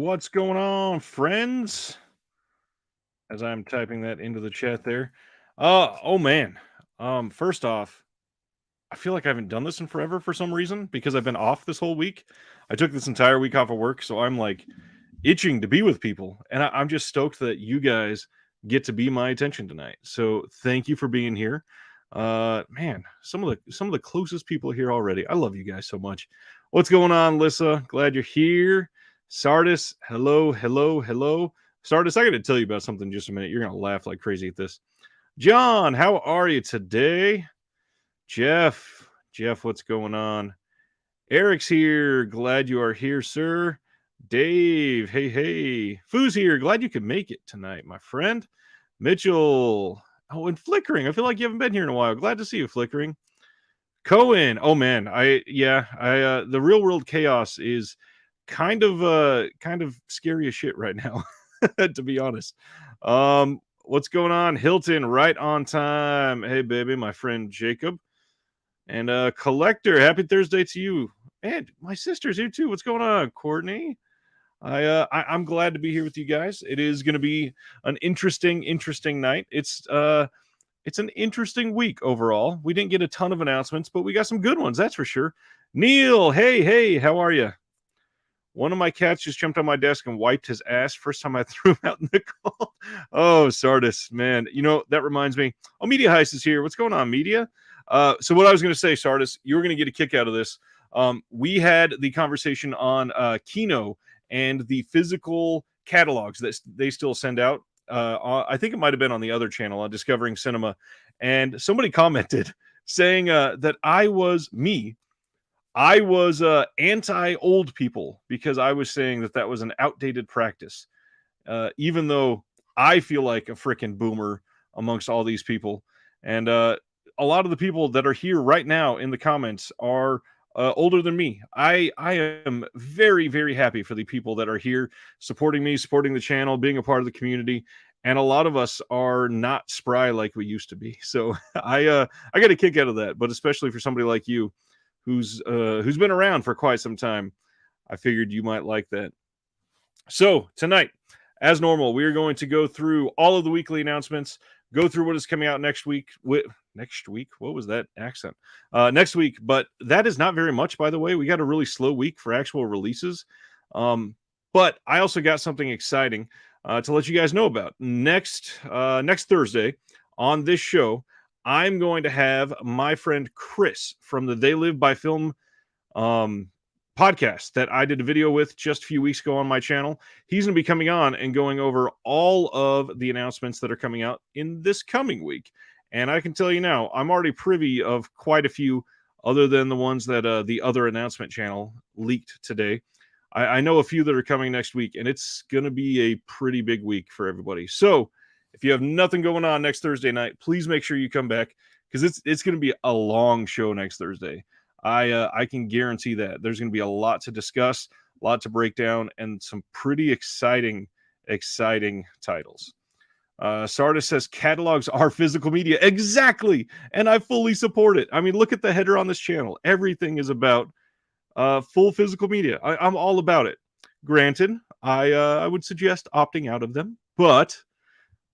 What's going on, friends? As I'm typing that into the chat there. Oh man. First off, I feel like I haven't done this in forever for some reason because I've been off this whole week. I took this entire week off of work, so I'm like itching to be with people, and I'm just stoked that you guys get to be my attention tonight. So thank you for being here. Man, some of the closest people here already. I love you guys so much. What's going on, Lissa? Glad you're here. Sardis, hello, hello, hello. Sardis, I got to tell you about something in just a minute. You're gonna laugh like crazy at this. John, how are you today? Jeff, what's going on? Eric's here. Glad you are here, sir. Dave, hey. Foo's here. Glad you could make it tonight, my friend. Mitchell. Oh, and Flickering. I feel like you haven't been here in a while. Glad to see you, Flickering. Cohen. Oh man, the real world chaos is kind of scary as shit right now, to be honest. What's going on? Hilton, right on time. Hey, baby, my friend Jacob. And Collector, happy Thursday to you. And my sister's here too. What's going on, Courtney? I'm glad to be here with you guys. It is going to be an interesting night. It's an interesting week overall. We didn't get a ton of announcements, but we got some good ones, that's for sure. Neil, hey, how are you? One of my cats just jumped on my desk and wiped his ass. First time I threw him out in the cold. Oh, Sardis, man. You know, that reminds me. Oh, Media Heist is here. What's going on, Media? So what I was going to say, Sardis, you were going to get a kick out of this. We had the conversation on Kino and the physical catalogs that they still send out. I think it might have been on the other channel on Discovering Cinema. And somebody commented saying that I was anti-old people because I was saying that was an outdated practice. Even though I feel like a freaking boomer amongst all these people. And a lot of the people that are here right now in the comments are older than me. I am very, very happy for the people that are here supporting me, supporting the channel, being a part of the community. And a lot of us are not spry like we used to be. So I got a kick out of that. But especially for somebody like you who's been around for quite some time, I figured you might like that. So tonight, as normal, we are going to go through all of the weekly announcements, go through what is coming out next week. Next week? What was that accent? Next week, but that is not very much, by the way. We got a really slow week for actual releases. But I also got something exciting to let you guys know about. Next Thursday on this show, I'm going to have my friend Chris from the They Live by Film podcast that I did a video with just a few weeks ago on my channel. He's going to be coming on and going over all of the announcements that are coming out in this coming week. And I can tell you now, I'm already privy of quite a few other than the ones that the other announcement channel leaked today. I know a few that are coming next week, and it's going to be a pretty big week for everybody. So if you have nothing going on next Thursday night, please make sure you come back because it's going to be a long show next Thursday. I can guarantee that there's going to be a lot to discuss, a lot to break down, and some pretty exciting titles. Sardis says catalogs are physical media. Exactly. And I fully support it. I mean, look at the header on this channel. Everything is about full physical media. I'm all about it. Granted, I would suggest opting out of them, but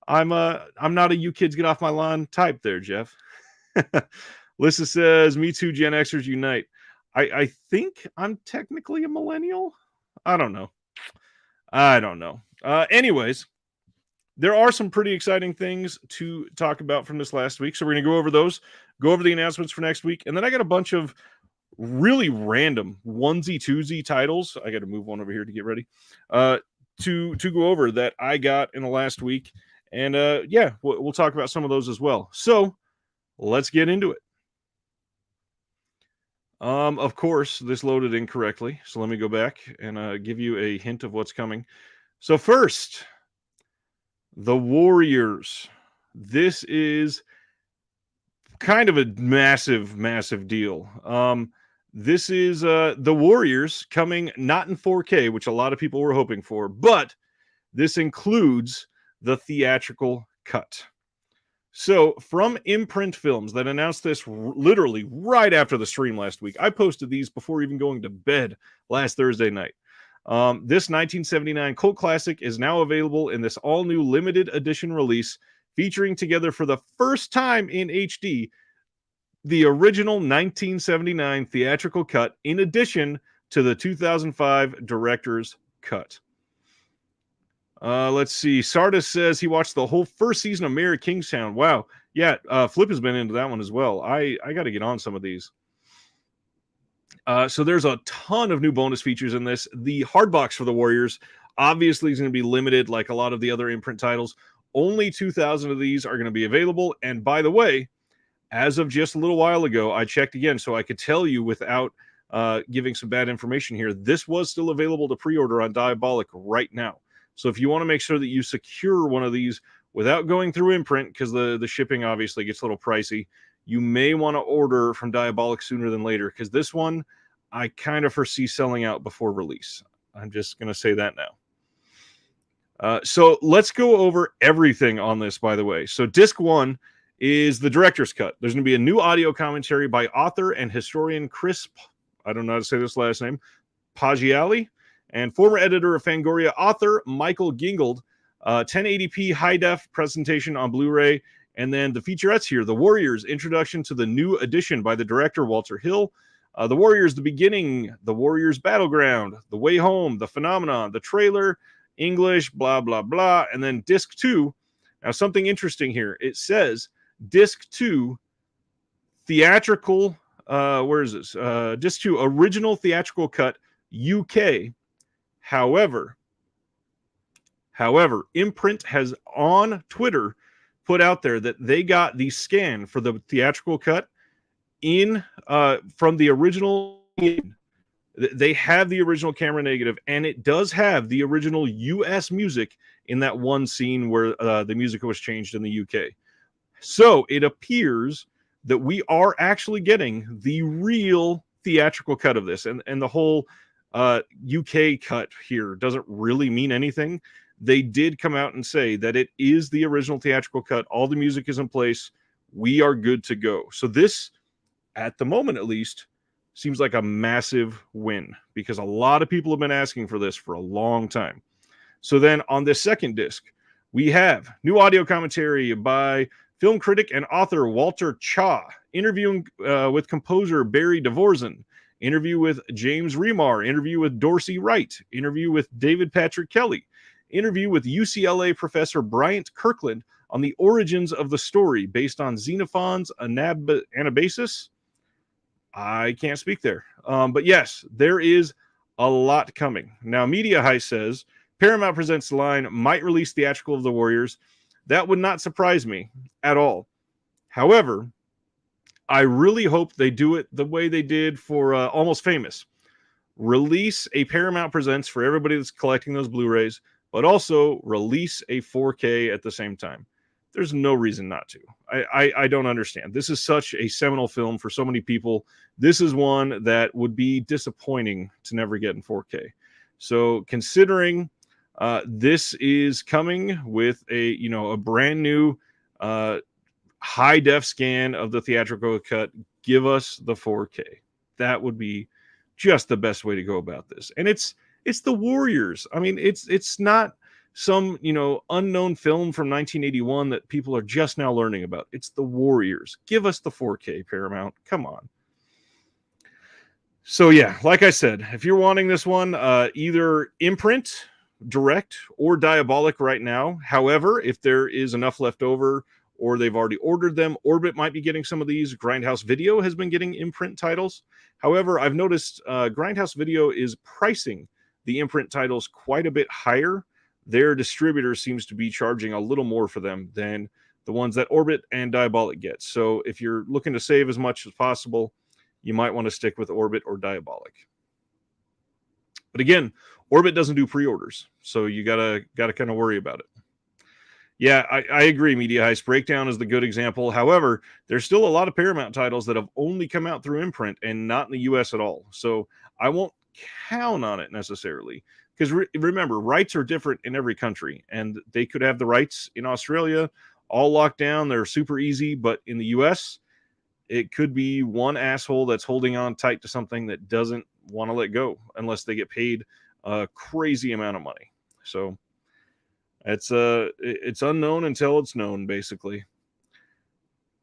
I'm not a you kids get off my lawn type there, Jeff. Lisa says, me too, Gen Xers unite. I think I'm technically a millennial. I don't know. Anyways, there are some pretty exciting things to talk about from this last week. So we're going to go over those, go over the announcements for next week. And then I got a bunch of really random onesie-twosie titles. I got to move one over here to get ready to go over that I got in the last week. And we'll talk about some of those as well. So let's get into it. Of course, this loaded incorrectly. So let me go back and give you a hint of what's coming. So first, The Warriors. This is kind of a massive deal. This is The Warriors coming not in 4K, which a lot of people were hoping for, but this includes the theatrical cut. So from Imprint Films that announced this literally right after the stream last week. I posted these before even going to bed last Thursday night. This 1979 cult classic is now available in this all-new limited edition release, featuring together for the first time in HD the original 1979 theatrical cut in addition to the 2005 director's cut. Let's see. Sardis says he watched the whole first season of Mayor of Kingstown. Wow. Yeah, Flip has been into that one as well. I got to get on some of these. So there's a ton of new bonus features in this. The hard box for the Warriors obviously is going to be limited like a lot of the other Imprint titles. Only 2,000 of these are going to be available. And by the way, as of just a little while ago, I checked again so I could tell you without giving some bad information here. This was still available to pre-order on Diabolic right now. So if you want to make sure that you secure one of these without going through Imprint, because the shipping obviously gets a little pricey, you may want to order from Diabolic sooner than later, because this one I kind of foresee selling out before release. I'm just going to say that now. So let's go over everything on this, by the way. So disc 1 is the director's cut. There's going to be a new audio commentary by author and historian Chris, I don't know how to say this last name, Paggiali, and former editor of Fangoria author Michael Gingold. 1080p high-def presentation on Blu-ray. And then the featurettes here, The Warriors, introduction to the new edition by the director Walter Hill. The Warriors, The Beginning, The Warriors Battleground, The Way Home, The Phenomenon, the trailer, English, blah, blah, blah. And then disc 2. Now, something interesting here. It says disc 2, theatrical, where is this? Disc 2, original theatrical cut, UK. However, Imprint has on Twitter put out there that they got the scan for the theatrical cut in from the original. They have the original camera negative, and it does have the original US music in that one scene where the music was changed in the UK. So it appears that we are actually getting the real theatrical cut of this, and the whole UK cut here doesn't really mean anything. They did come out and say that it is the original theatrical cut. All the music is in place. We are good to go. So this, at the moment at least, seems like a massive win, because a lot of people have been asking for this for a long time. So then on this second disc, we have new audio commentary by film critic and author Walter Cha, interviewing with composer Barry Dvorzin, interview with James Remar, interview with Dorsey Wright, interview with David Patrick Kelly, interview with UCLA professor Bryant Kirkland on the origins of the story based on Xenophon's Anabasis. I can't speak there. But yes, there is a lot coming. Now, Media Heist says Paramount Presents line might release theatrical of the Warriors. That would not surprise me at all. However, I really hope they do it the way they did for Almost Famous. Release a Paramount Presents for everybody that's collecting those Blu-rays, but also release a 4K at the same time. There's no reason not to. I don't understand. This is such a seminal film for so many people. This is one that would be disappointing to never get in 4K. So considering this is coming with a brand new high def scan of the theatrical cut, give us the 4K. That would be just the best way to go about this. And it's the Warriors. I mean, it's not some unknown film from 1981 that people are just now learning about. It's the Warriors. Give us the 4K, Paramount. Come on. So yeah, like I said, if you're wanting this one, either Imprint direct or Diabolic right now. However, if there is enough left over, or they've already ordered them, Orbit might be getting some of these. Grindhouse Video has been getting Imprint titles. However, I've noticed Grindhouse Video is pricing the Imprint titles quite a bit higher. Their distributor seems to be charging a little more for them than the ones that Orbit and Diabolic get. So if you're looking to save as much as possible, you might want to stick with Orbit or Diabolic. But again, Orbit doesn't do pre-orders, so you gotta kind of worry about it. Yeah, I agree. Media Heist Breakdown is the good example. However, there's still a lot of Paramount titles that have only come out through Imprint and not in the US at all. So I won't count on it necessarily, because remember, rights are different in every country, and they could have the rights in Australia all locked down. They're super easy, but in the US, it could be one asshole that's holding on tight to something that doesn't want to let go unless they get paid a crazy amount of money. So it's unknown until it's known, basically.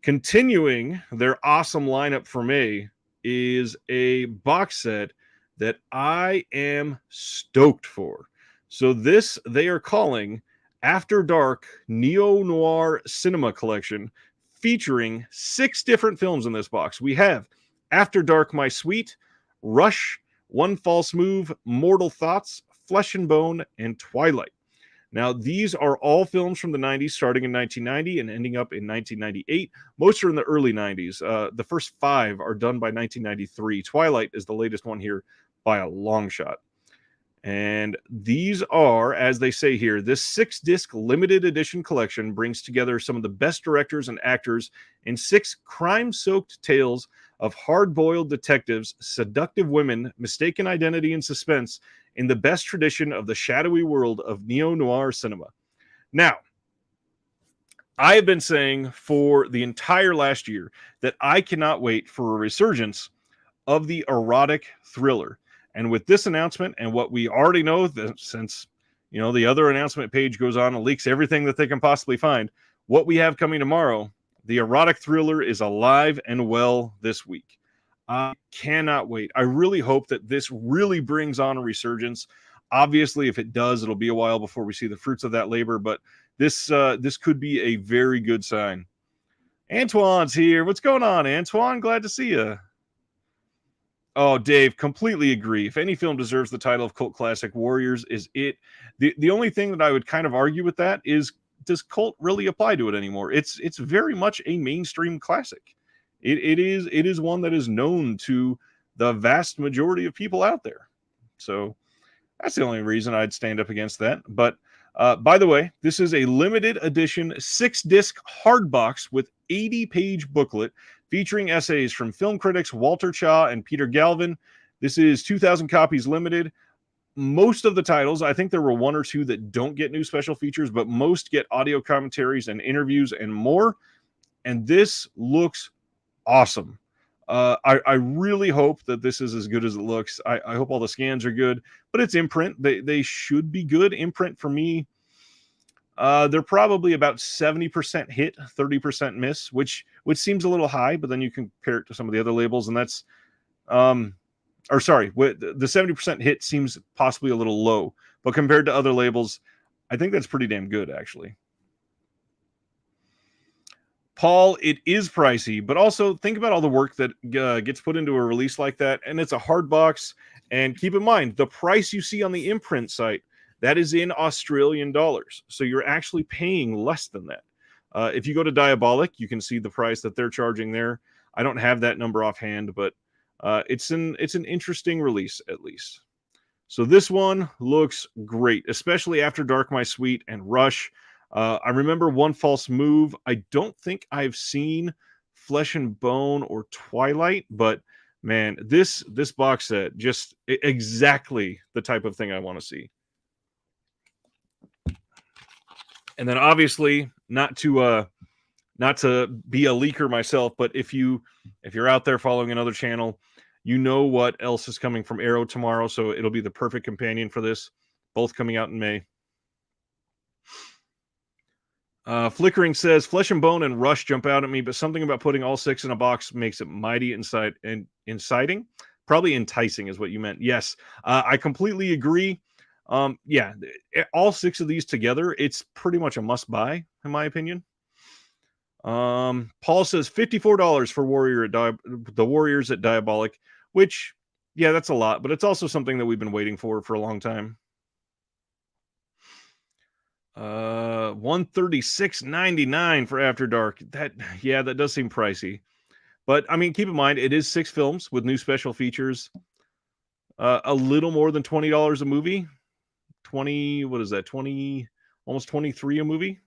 Continuing their awesome lineup for May is a box set that I am stoked for. So this they are calling After Dark Neo-noir Cinema Collection, featuring 6 different films in this box. We have After Dark My Sweet, Rush, One False Move, Mortal Thoughts, Flesh and Bone, and Twilight. Now, these are all films from the 90s, starting in 1990 and ending up in 1998. Most are in the early 90s. The first 5 are done by 1993. Twilight is the latest one here by a long shot. And these are, as they say here, this 6-disc limited edition collection brings together some of the best directors and actors in 6 crime-soaked tales of hard-boiled detectives, seductive women, mistaken identity, and suspense in the best tradition of the shadowy world of neo-noir cinema. Now, I have been saying for the entire last year that I cannot wait for a resurgence of the erotic thriller. And with this announcement and what we already know, since the other announcement page goes on and leaks everything that they can possibly find, what we have coming tomorrow, the erotic thriller is alive and well this week. I cannot wait. I really hope that this really brings on a resurgence. Obviously, if it does, it'll be a while before we see the fruits of that labor, but this could be a very good sign. Antoine's here. What's going on, Antoine? Glad to see you. Oh, Dave, completely agree. If any film deserves the title of cult classic, Warriors is it. The only thing that I would kind of argue with that is, does cult really apply to it anymore? It's very much a mainstream classic. It is one that is known to the vast majority of people out there. So that's the only reason I'd stand up against that. But by the way, this is a limited edition 6-disc hardbox with 80-page booklet featuring essays from film critics Walter Chaw and Peter Galvin. This is 2,000 copies limited. Most of the titles, I think there were 1 or 2 that don't get new special features, but most get audio commentaries and interviews and more. And this looks awesome. I really hope that this is as good as it looks. I hope all the scans are good, but it's Imprint. They should be good. Imprint, for me, they're probably about 70% hit, 30% miss, which seems a little high, but then you compare it to some of the other labels, and that's the 70% hit seems possibly a little low, but compared to other labels, I think that's pretty damn good, actually. Paul, it is pricey, but also think about all the work that gets put into a release like that, and it's a hard box. And keep in mind, the price you see on the Imprint site, that is in Australian dollars. So you're actually paying less than that. If you go to Diabolic, you can see the price that they're charging there. I don't have that number offhand, but it's an interesting release, at least. So this one looks great, especially After Dark My Sweet and Rush. I remember One False Move. I don't think I've seen Flesh and Bone or Twilight, but man, this box set, just exactly the type of thing I want to see. And then obviously, not to be a leaker myself, but if you're out there following another channel, you know what else is coming from Arrow tomorrow, so it'll be the perfect companion for this. Both coming out in May. Flickering says, Flesh and Bone and Rush jump out at me, but something about putting all 6 in a box makes it mighty inciting. Probably enticing is what you meant. Yes, I completely agree. Yeah, all 6 of these together, it's pretty much a must-buy, in my opinion. Paul says $54 for the Warriors at Diabolic, which, yeah, that's a lot, but it's also something that we've been waiting for a long time. $136.99 for After Dark. That does seem pricey. But I mean, keep in mind, it is 6 films with new special features. A little more than $20 a movie. 20, what is that? 20, almost 23 a movie.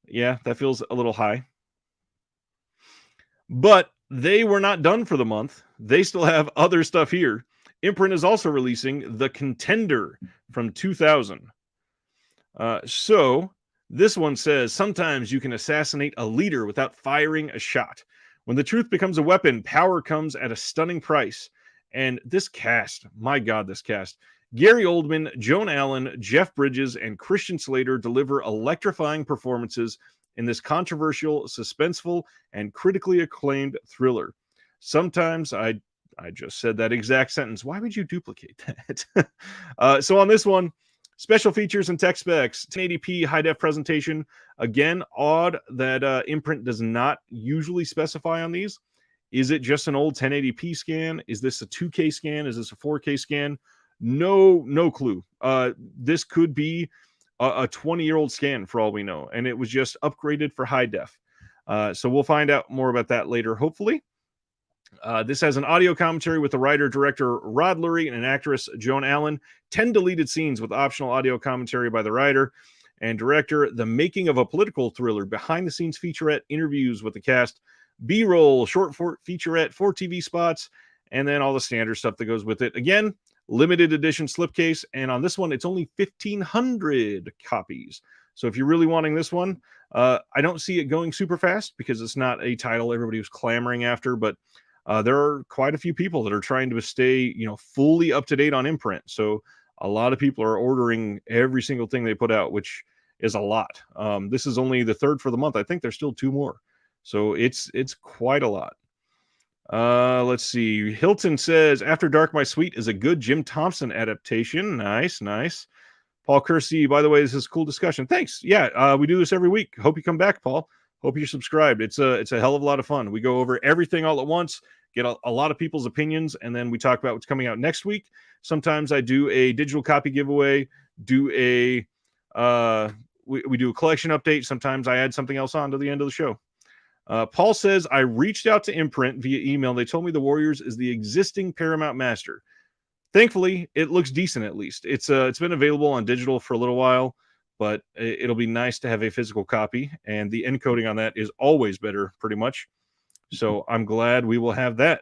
Yeah, that feels a little high. But they were not done for the month. They still have other stuff here. Imprint is also releasing The Contender from 2000. So this one says, sometimes you can assassinate a leader without firing a shot. When the truth becomes a weapon, power comes at a stunning price. And this cast, my God, this cast. Gary Oldman, Joan Allen, Jeff Bridges, and Christian Slater deliver electrifying performances in this controversial, suspenseful, and critically acclaimed thriller. Sometimes I just said that exact sentence. Why would you duplicate that? So on this one, special features and tech specs, 1080p high-def presentation. Again, odd that Imprint does not usually specify on these. Is it just an old 1080p scan? Is this a 2K scan? Is this a 4K scan? No clue. This could be a 20-year-old scan for all we know, and it was just upgraded for high def. So we'll find out more about that later, hopefully. This has an audio commentary with the writer-director Rod Lurie and an actress, Joan Allen. 10 deleted scenes with optional audio commentary by the writer and director. The making of a political thriller, behind-the-scenes featurette, interviews with the cast, B-roll, short featurette, 4 TV spots, and then all the standard stuff that goes with it. Again, limited edition slipcase, and on this one, it's only 1,500 copies. So if you're really wanting this one, I don't see it going super fast because it's not a title everybody was clamoring after, but there are quite a few people that are trying to stay, fully up to date on Imprint. So a lot of people are ordering every single thing they put out, which is a lot. This is only the third for the month. I think there's still 2 more. So it's quite a lot. Let's see. Hilton says, After Dark, My Sweet is a good Jim Thompson adaptation. Nice. Paul Kersey, by the way, this is a cool discussion. Thanks. Yeah, we do this every week. Hope you come back, Paul. Hope you're subscribed. It's a hell of a lot of fun. We go over everything all at once, get a lot of people's opinions, and then we talk about what's coming out next week. Sometimes I do a digital copy giveaway, we do a collection update. Sometimes I add something else on to the end of the show. Paul says, I reached out to Imprint via email. They told me the Warriors is the existing Paramount Master. Thankfully, it looks decent at least. It's been available on digital for a little while, but it'll be nice to have a physical copy, and the encoding on that is always better, pretty much. So I'm glad we will have that.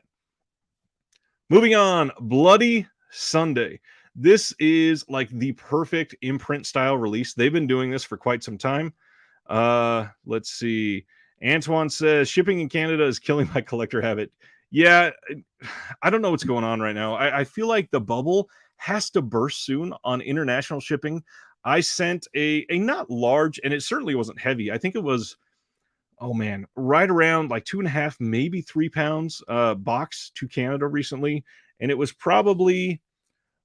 Moving on, Bloody Sunday. This is like the perfect Imprint style release. They've been doing this for quite some time. Let's see. Antoine says, shipping in Canada is killing my collector habit. Yeah, I don't know what's going on right now. I feel like the bubble has to burst soon on international shipping. I sent a not large, and it certainly wasn't heavy. I think it was, right around like 2.5, maybe 3 pounds box to Canada recently. And it was probably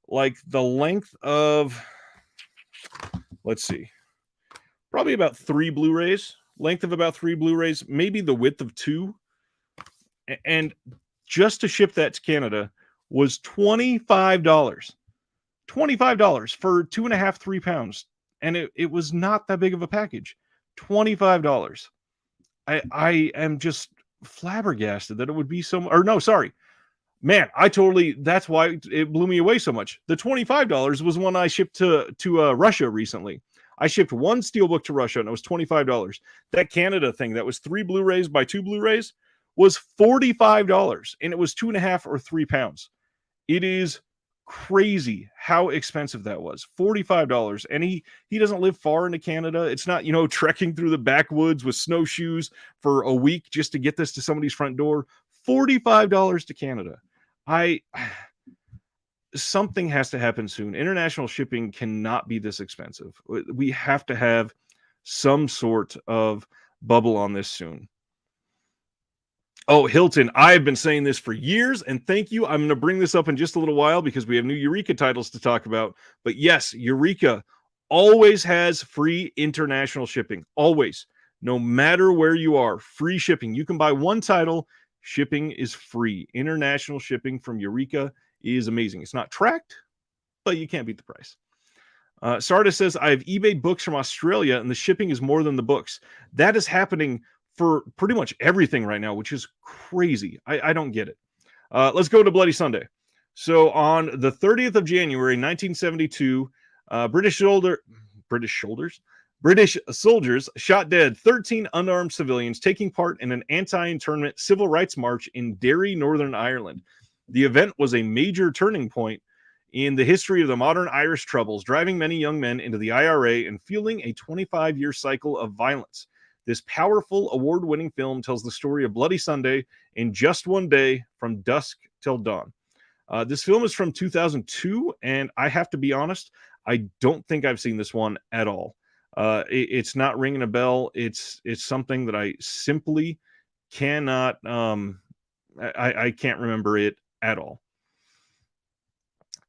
like the length of, let's see, probably about 3 Blu-rays. Length of about 3 Blu-rays, maybe the width of 2. And just to ship that to Canada was $25. $25 for 2.5, 3 pounds. And it was not that big of a package. $25. I am just flabbergasted that it would be so, or no, sorry. Man, that's why it blew me away so much. The $25 was one I shipped to Russia recently. I shipped 1 Steelbook to Russia, and it was $25. That Canada thing, that was 3 Blu-rays by 2 Blu-rays, was $45, and it was 2.5 or 3 pounds. It is crazy how expensive that was. $45, and he doesn't live far into Canada. It's not, trekking through the backwoods with snowshoes for a week just to get this to somebody's front door. $45 to Canada. Something has to happen soon. International shipping cannot be this expensive. We have to have some sort of bubble on this soon. Oh, Hilton, I've been saying this for years, and thank you. I'm going to bring this up in just a little while because we have new Eureka titles to talk about. But yes, Eureka always has free international shipping. Always. No matter where you are, free shipping. You can buy 1 title. Shipping is free. International shipping from Eureka is amazing. It's not tracked, but you can't beat the price. Sarda says, I've eBayed books from Australia, and the shipping is more than the books. That is happening for pretty much everything right now, which is crazy. I don't get it. Let's go to Bloody Sunday. So on the 30th of January, 1972, British soldiers shot dead 13 unarmed civilians taking part in an anti-internment civil rights march in Derry, Northern Ireland. The event was a major turning point in the history of the modern Irish Troubles, driving many young men into the IRA and fueling a 25-year cycle of violence. This powerful, award-winning film tells the story of Bloody Sunday in just one day from dusk till dawn. This film is from 2002, and I have to be honest, I don't think I've seen this one at all. It's not ringing a bell. It's something that I simply cannot. I can't remember it at all.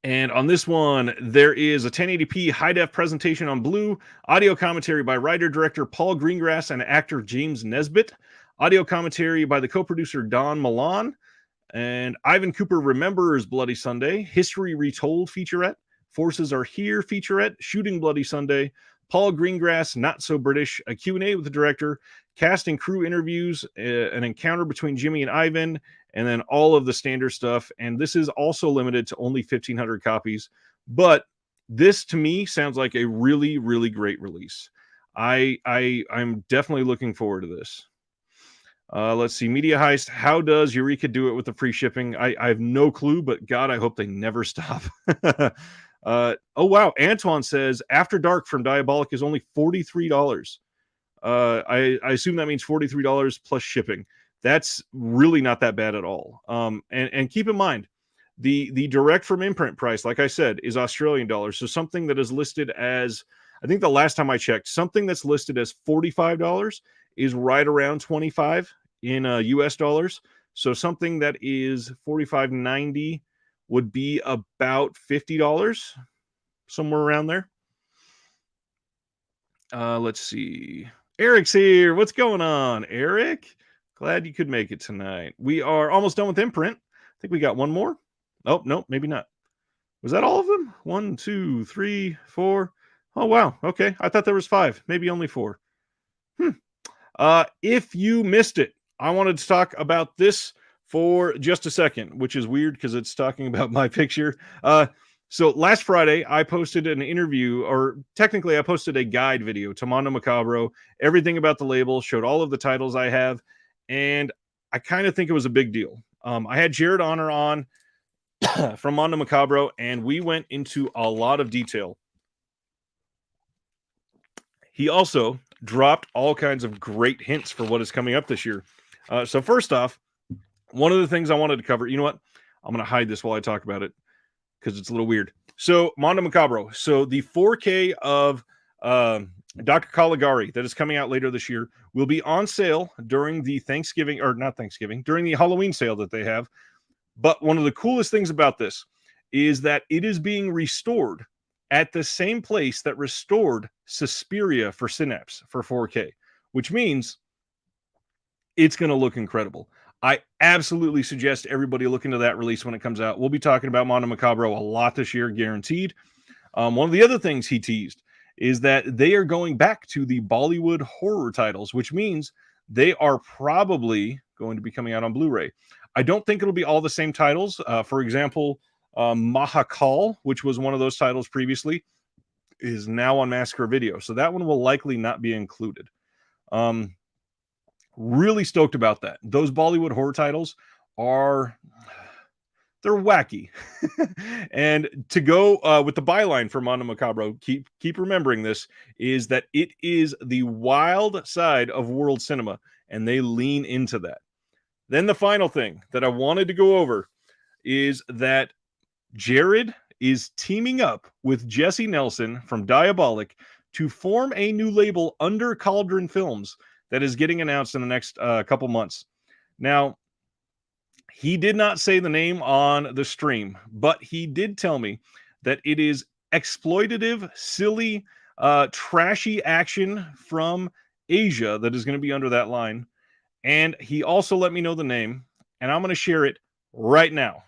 And on this one, there is a 1080p high-def presentation on blue, audio commentary by writer-director Paul Greengrass and actor James Nesbitt, audio commentary by the co-producer Don Milan, and Ivan Cooper Remembers Bloody Sunday, History Retold featurette, Forces Are Here featurette, Shooting Bloody Sunday, Paul Greengrass, Not So British, a Q&A with the director, cast and crew interviews, an encounter between Jimmy and Ivan, and then all of the standard stuff. And this is also limited to only 1,500 copies. But this, to me, sounds like a really, really great release. I'm definitely looking forward to this. Let's see. Media Heist. How does Eureka do it with the free shipping? I have no clue, but God, I hope they never stop. Oh, wow. Antoine says After Dark from Diabolic is only $43. I assume that means $43 plus shipping. That's really not that bad at all. And keep in mind, the direct from Imprint price, like I said, is Australian dollars. So something that is listed as, I think the last time I checked, something that's listed as $45 is right around 25 in US dollars. So something that is $45.90 would be about $50, somewhere around there. Let's see. Eric's here. What's going on, Eric? Glad you could make it tonight. We are almost done with Imprint. I think we got one more. Oh, no, maybe not. Was that all of them? 1, 2, 3, 4. Oh, wow. Okay. I thought there was 5. Maybe only 4. If you missed it, I wanted to talk about this for just a second, which is weird because it's talking about my picture. So last Friday, I posted an interview, or technically I posted a guide video to Mondo Macabro, everything about the label, showed all of the titles I have, and I kind of think it was a big deal. I had Jared Honor on from Mondo Macabro, and we went into a lot of detail. He also dropped all kinds of great hints for what is coming up this year. So first off, one of the things I wanted to cover, you know what? I'm going to hide this while I talk about it, because it's a little weird. So Mondo Macabro. So the 4K of Dr. Caligari that is coming out later this year will be on sale during the during the Halloween sale that they have. But one of the coolest things about this is that it is being restored at the same place that restored Suspiria for Synapse for 4K, which means it's going to look incredible. I absolutely suggest everybody look into that release when it comes out. We'll be talking about Mondo Macabro a lot this year, guaranteed. One of the other things he teased is that they are going back to the Bollywood horror titles, which means they are probably going to be coming out on Blu-ray. I don't think it'll be all the same titles. For example, Mahakal, which was one of those titles previously, is now on Massacre Video. So that one will likely not be included. Really stoked about that. Those Bollywood horror titles they're wacky. And to go with the byline for Mondo Macabro, keep remembering this, is that it is the wild side of world cinema, and they lean into that. Then the final thing that I wanted to go over is that Jared is teaming up with Jesse Nelson from Diabolic to form a new label under Cauldron Films that is getting announced in the next couple months. Now, he did not say the name on the stream, but he did tell me that it is exploitative, silly, trashy action from Asia that is going to be under that line. And he also let me know the name, and I'm going to share it right now.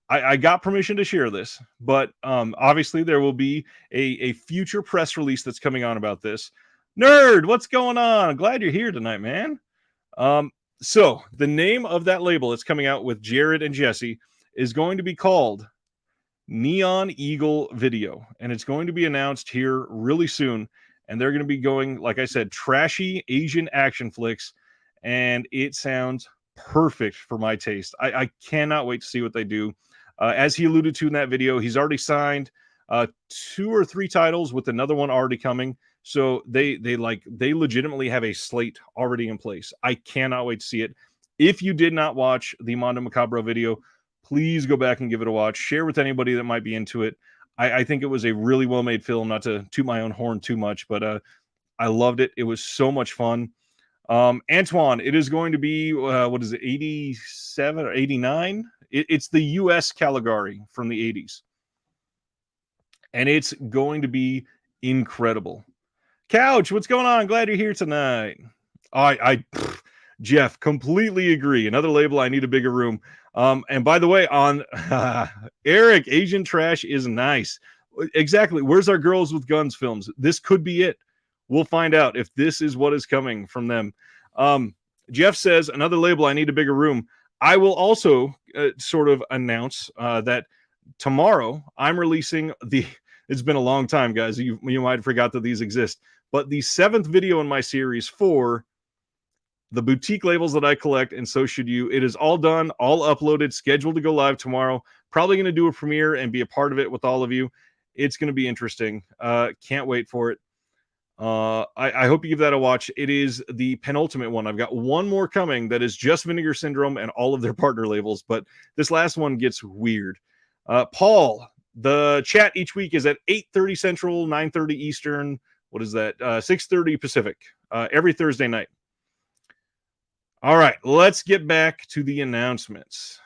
I got permission to share this, but obviously there will be a future press release that's coming on about this. Nerd, what's going on? I'm glad you're here tonight, man. So the name of that label that's coming out with Jared and Jesse is going to be called Neon Eagle Video, and it's going to be announced here really soon. And they're going to be going, like I said, trashy Asian action flicks, and it sounds perfect for my taste. I cannot wait to see what they do. As he alluded to in that video, he's already signed 2 or 3 titles, with another one already coming. So they legitimately have a slate already in place. I cannot wait to see it. If you did not watch the Mondo Macabro video, Please go back and give it a watch. Share with anybody that might be into it. I think it was a really well-made film, not to toot my own horn too much, but I loved it. It was so much fun. Antoine, it is going to be, what is it, 87 or 89? It's the U.S. Caligari from the 80s. And it's going to be incredible. Couch, what's going on? Glad you're here tonight. Jeff, completely agree. Another label, I need a bigger room. And by the way, on Eric, Asian Trash is nice. Exactly. Where's our Girls with Guns films? This could be it. We'll find out if this is what is coming from them. Jeff says, another label, I need a bigger room. I will also sort of announce that tomorrow I'm releasing it's been a long time, guys. You might have forgot that these exist. But the 7th video in my series for the boutique labels that I collect, and so should you. It is all done, all uploaded, scheduled to go live tomorrow. Probably going to do a premiere and be a part of it with all of you. It's going to be interesting. Can't wait for it. I hope you give that a watch. It is the penultimate one. I've got one more coming that is just Vinegar Syndrome and all of their partner labels, but this last one gets weird. Paul, the chat each week is at 8:30 Central, 9:30 Eastern. What is that? 6:30 Pacific. Every Thursday night. All right, let's get back to the announcements.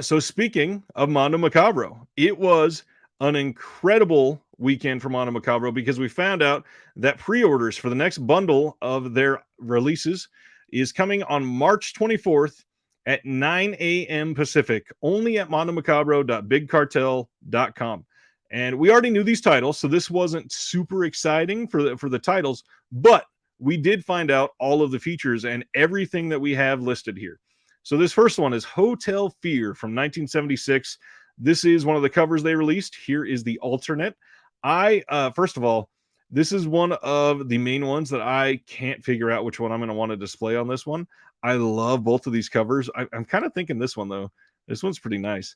So speaking of Mondo Macabro, it was an incredible weekend for Mondo Macabro because we found out that pre-orders for the next bundle of their releases is coming on March 24th at 9 a.m. Pacific, only at mondomacabro.bigcartel.com. And we already knew these titles, so this wasn't super exciting for the titles, but we did find out all of the features and everything that we have listed here. So this first one is Hotel Fear from 1976. This is one of the covers they released. Here is the alternate. First of all, this is one of the main ones that I can't figure out which one I'm going to want to display on this one. I love both of these covers. I'm kind of thinking this one, though. This one's pretty nice.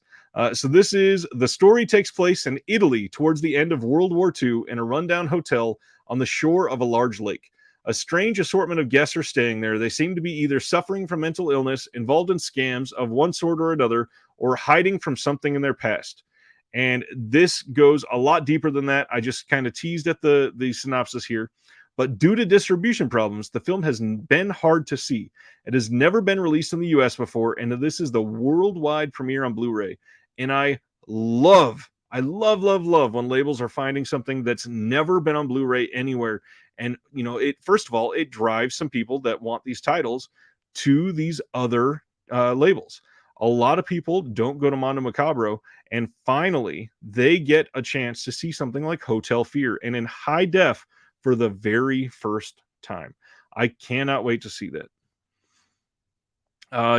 So this is, the story takes place in Italy towards the end of World War II in a rundown hotel on the shore of a large lake. A strange assortment of guests are staying there. They seem to be either suffering from mental illness, involved in scams of one sort or another, or hiding from something in their past. And this goes a lot deeper than that. I just kind of teased at the synopsis here. But due to distribution problems, the film has been hard to see. It has never been released in the US before, and this is the worldwide premiere on Blu-ray. And I love when labels are finding something that's never been on Blu-ray anywhere. And, you know, first of all, it drives some people that want these titles to these other labels. A lot of people don't go to Mondo Macabro, and finally, they get a chance to see something like Hotel Fear, and in high def for the very first time. I cannot wait to see that.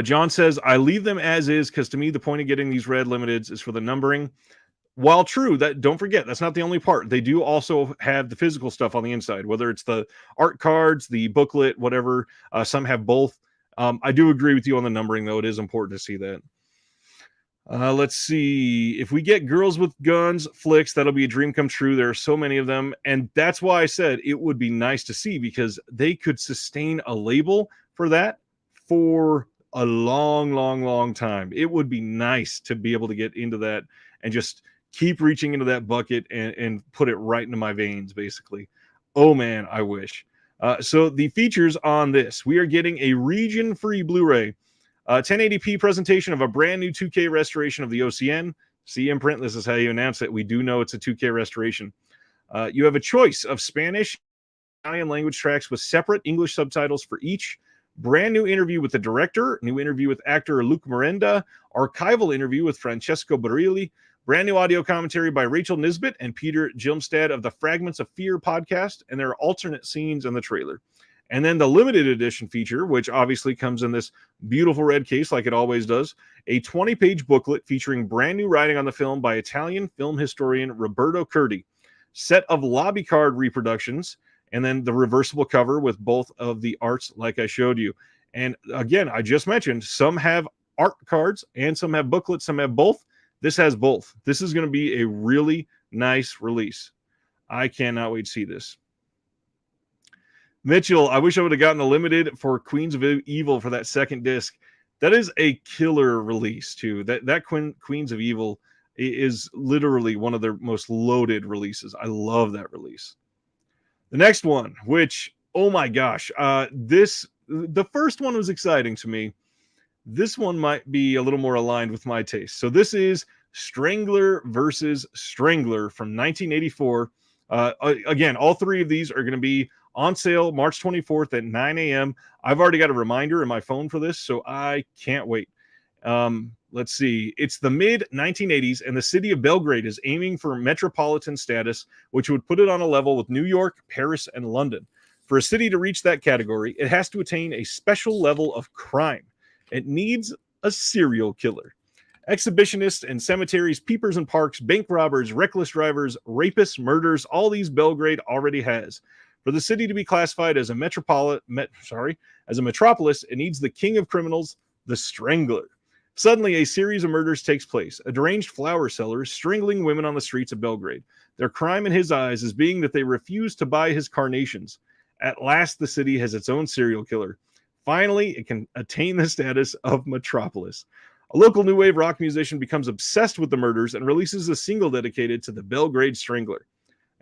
John says, I leave them as is because to me, the point of getting these red limiteds is for the numbering. While true, that don't forget, that's not the only part. They do also have the physical stuff on the inside, whether it's the art cards, the booklet, whatever. Some have both. I do agree with you on the numbering, though. It is important to see that. Let's see. If we get Girls with Guns flicks, that'll be a dream come true. There are so many of them. And that's why I said it would be nice to see, because they could sustain a label for that for a long time. It would be nice to be able to get into that and just keep reaching into that bucket and put it right into my veins, basically. Oh, man, I wish. So the features on this, we are getting a region-free Blu-ray, 1080p presentation of a brand new 2K restoration of the OCN. See Imprint, this is how you announce it. We do know it's a 2K restoration. You have a choice of Spanish, Italian language tracks with separate English subtitles for each. Brand new interview with the director, new interview with actor Luc Miranda, archival interview with Francesco Barilli, brand new audio commentary by Rachel Nisbet and Peter Gilmstad of the Fragments of Fear podcast, and there are alternate scenes in the trailer. And then the limited edition feature, which obviously comes in this beautiful red case like it always does, a 20-page booklet featuring brand new writing on the film by Italian film historian Roberto Curti, set of lobby card reproductions, and then the reversible cover with both of the arts like I showed you. And again, I just mentioned some have art cards and some have booklets, some have both. This has both. This is going to be a really nice release. I cannot wait to see this. Mitchell, I wish I would have gotten a limited for Queens of Evil for that second disc. That is a killer release too. That Queens of Evil is literally one of their most loaded releases. I love that release. The next one, which, oh my gosh, the first one was exciting to me. This one might be a little more aligned with my taste. So this is Strangler versus Strangler from 1984. Again, all three of these are going to be on sale March 24th at 9 a.m. I've already got a reminder in my phone for this, so I can't wait. Let's see. It's the mid-1980s, and the city of Belgrade is aiming for metropolitan status, which would put it on a level with New York, Paris, and London. For a city to reach that category, it has to attain a special level of crime. It needs a serial killer. Exhibitionists and cemeteries, peepers and parks, bank robbers, reckless drivers, rapists, murders, all these Belgrade already has. For the city to be classified as a metropolis, it needs the king of criminals, the Strangler. Suddenly, a series of murders takes place. A deranged flower seller is strangling women on the streets of Belgrade. Their crime in his eyes is being that they refuse to buy his carnations. At last, the city has its own serial killer. Finally, it can attain the status of metropolis. A local new wave rock musician becomes obsessed with the murders and releases a single dedicated to the Belgrade Strangler.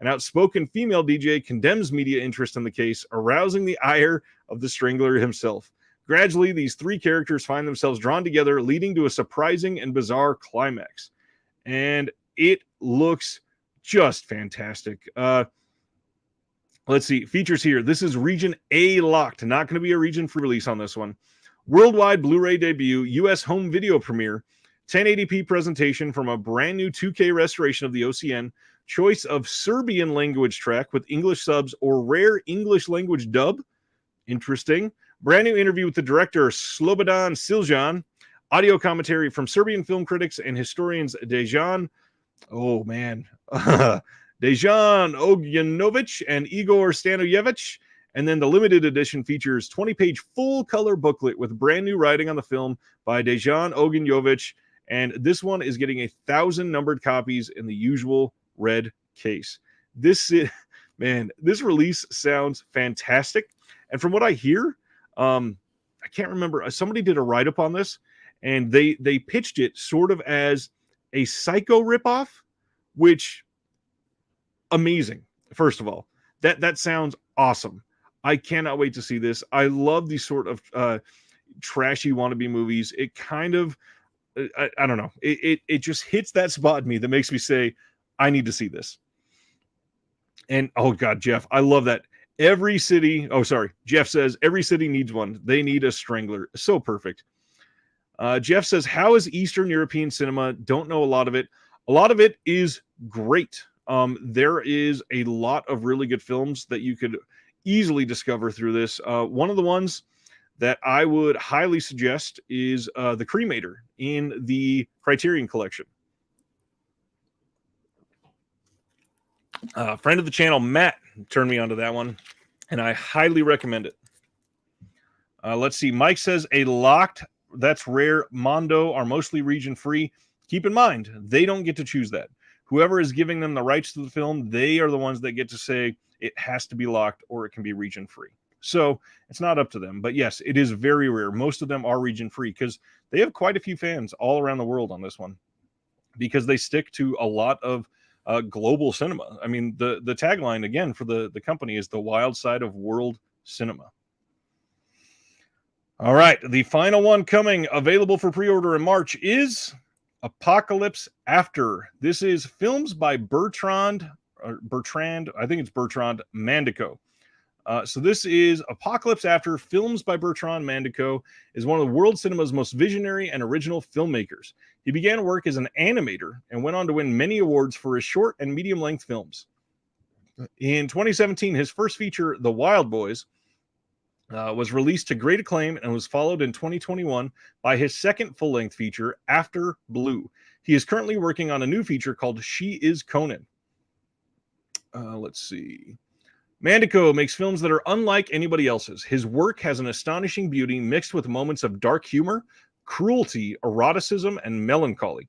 An outspoken female DJ condemns media interest in the case, arousing the ire of the Strangler himself. Gradually, these three characters find themselves drawn together, leading to a surprising and bizarre climax. And it looks just fantastic. Let's see, features here. This is Region A locked, not going to be a region free release on this one. Worldwide Blu-ray debut, US home video premiere, 1080p presentation from a brand new 2K restoration of the OCN, choice of Serbian language track with English subs or rare English language dub. Interesting. Brand new interview with the director Slobodan Siljan, audio commentary from Serbian film critics and historians Dejan Ognjanovic and Igor Stanojevic. And then the limited edition features 20-page full-color booklet with brand new writing on the film by Dejan Ognjanovic. And this one is getting 1,000 numbered copies in the usual red case. This release sounds fantastic. And from what I hear, I can't remember. Somebody did a write-up on this, and they pitched it sort of as a Sacco ripoff, which amazing. First of all, that sounds awesome. I cannot wait to see this. I love these sort of trashy wannabe movies. It kind of, I don't know. It just hits that spot in me that makes me say, I need to see this. And oh God, Jeff, I love that. Jeff says every city needs one. They need a Strangler. So perfect. Jeff says, how is Eastern European cinema? Don't know a lot of it. A lot of it is great. There is a lot of really good films that you could easily discover through this. One of the ones that I would highly suggest is The Cremator in the Criterion Collection. Friend of the channel, Matt, turned me onto that one, and I highly recommend it. Let's see. Mike says a locked, that's rare, Mondo are mostly region free. Keep in mind, they don't get to choose that. Whoever is giving them the rights to the film, they are the ones that get to say it has to be locked or it can be region free. So it's not up to them. But yes, it is very rare. Most of them are region free because they have quite a few fans all around the world on this one because they stick to a lot of global cinema. I mean, the tagline, again, for the company is the wild side of world cinema. All right. The final one coming available for pre-order in March is Apocalypse After. This is films by Bertrand, I think it's Bertrand Mandico. So this is Apocalypse After, films by Bertrand Mandico, is one of the world cinema's most visionary and original filmmakers. He began work as an animator and went on to win many awards for his short and medium-length films. In 2017, his first feature, The Wild Boys, was released to great acclaim and was followed in 2021 by his second full-length feature, After Blue. He is currently working on a new feature called She is Conan. Let's see. Mandico makes films that are unlike anybody else's. His work has an astonishing beauty mixed with moments of dark humor, cruelty, eroticism, and melancholy.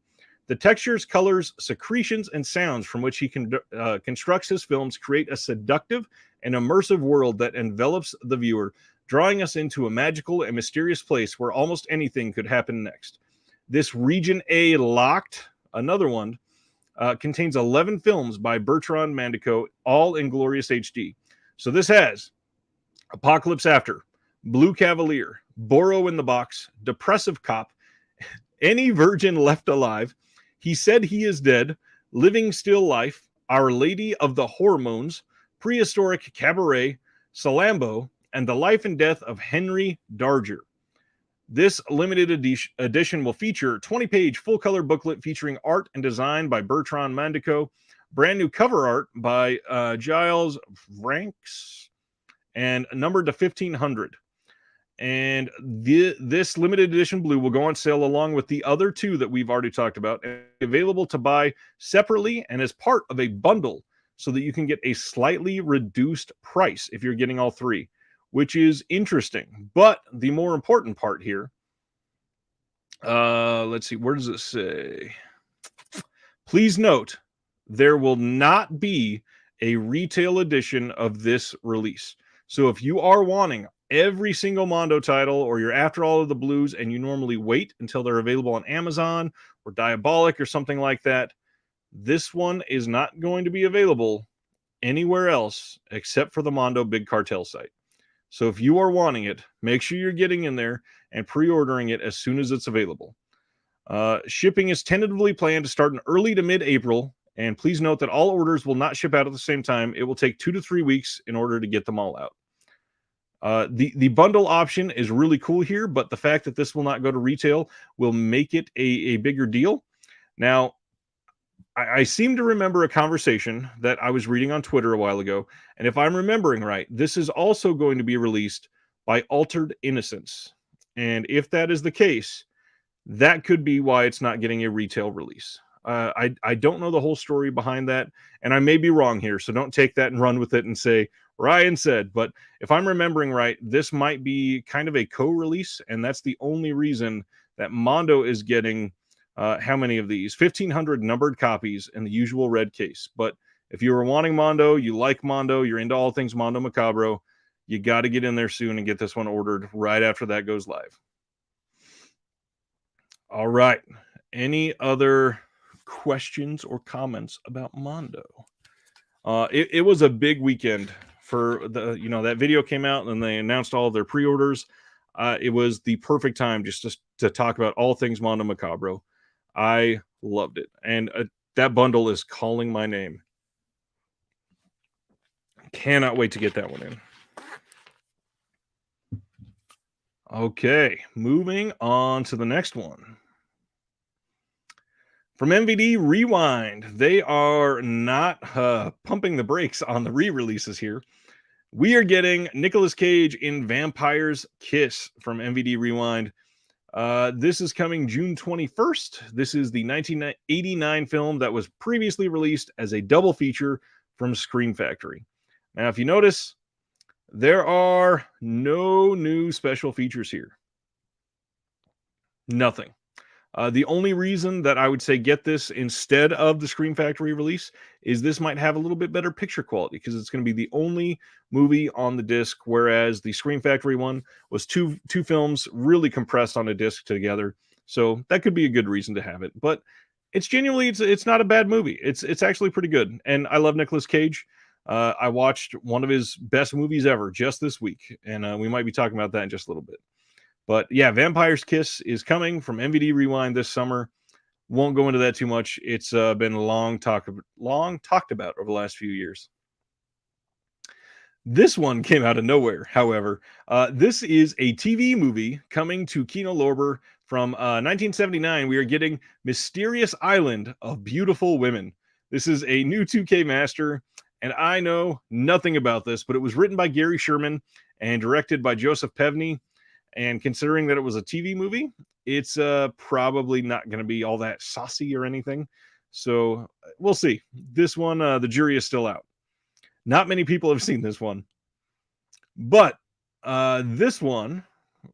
The textures, colors, secretions, and sounds from which he constructs his films create a seductive and immersive world that envelops the viewer, drawing us into a magical and mysterious place where almost anything could happen next. This Region A Locked, another one, contains 11 films by Bertrand Mandico, all in glorious HD. So this has Apocalypse After, Blue Cavalier, Borrow in the Box, Depressive Cop, Any Virgin Left Alive, He Said He Is Dead, Living Still Life, Our Lady of the Hormones, Prehistoric Cabaret, Salambo, and The Life and Death of Henry Darger. This limited edition will feature a 20-page full-color booklet featuring art and design by Bertrand Mandico, brand new cover art by Giles Franks, and numbered to 1,500. And this limited edition blue will go on sale along with the other two that we've already talked about, and available to buy separately and as part of a bundle so that you can get a slightly reduced price if you're getting all three, which is interesting. But the more important part here, let's see, where does it say? Please note, there will not be a retail edition of this release. So if you are wanting every single Mondo title, or you're after all of the blues and you normally wait until they're available on Amazon or Diabolic or something like that, this one is not going to be available anywhere else except for the Mondo Big Cartel site. So if you are wanting it, make sure you're getting in there and pre-ordering it as soon as it's available. Shipping is tentatively planned to start in early to mid-April, and please note that all orders will not ship out at the same time. It will take 2 to 3 weeks in order to get them all out. The bundle option is really cool here, but the fact that this will not go to retail will make it a bigger deal. Now, I seem to remember a conversation that I was reading on Twitter a while ago, and if I'm remembering right, this is also going to be released by Altered Innocence. And if that is the case, that could be why it's not getting a retail release. I don't know the whole story behind that, and I may be wrong here, so don't take that and run with it and say, Ryan said. But if I'm remembering right, this might be kind of a co-release, and that's the only reason that Mondo is getting how many of these? 1,500 numbered copies in the usual red case. But if you were wanting Mondo, you like Mondo, you're into all things Mondo Macabro, you got to get in there soon and get this one ordered right after that goes live. All right. Any other questions or comments about Mondo? It was a big weekend for that video came out and they announced all of their pre-orders. It was the perfect time just to talk about all things Mondo Macabro. I loved it. And that bundle is calling my name. Cannot wait to get that one in. Okay, moving on to the next one. From MVD Rewind, they are not pumping the brakes on the re-releases here. We are getting Nicolas Cage in Vampire's Kiss from MVD Rewind. This is coming June 21st. This is the 1989 film that was previously released as a double feature from Scream Factory. Now, if you notice, there are no new special features here. Nothing. The only reason that I would say get this instead of the Scream Factory release is this might have a little bit better picture quality because it's going to be the only movie on the disc, whereas the Scream Factory one was two films really compressed on a disc together. So that could be a good reason to have it. But it's genuinely, it's not a bad movie. It's actually pretty good. And I love Nicolas Cage. I watched one of his best movies ever just this week, and we might be talking about that in just a little bit. But yeah, Vampire's Kiss is coming from MVD Rewind this summer. Won't go into that too much. It's been long talked about over the last few years. This one came out of nowhere, however. This is a TV movie coming to Kino Lorber from 1979. We are getting Mysterious Island of Beautiful Women. This is a new 2K master, and I know nothing about this, but it was written by Gary Sherman and directed by Joseph Pevney. And considering that it was a TV movie, it's probably not going to be all that saucy or anything. So we'll see. This one, the jury is still out. Not many people have seen this one. But this one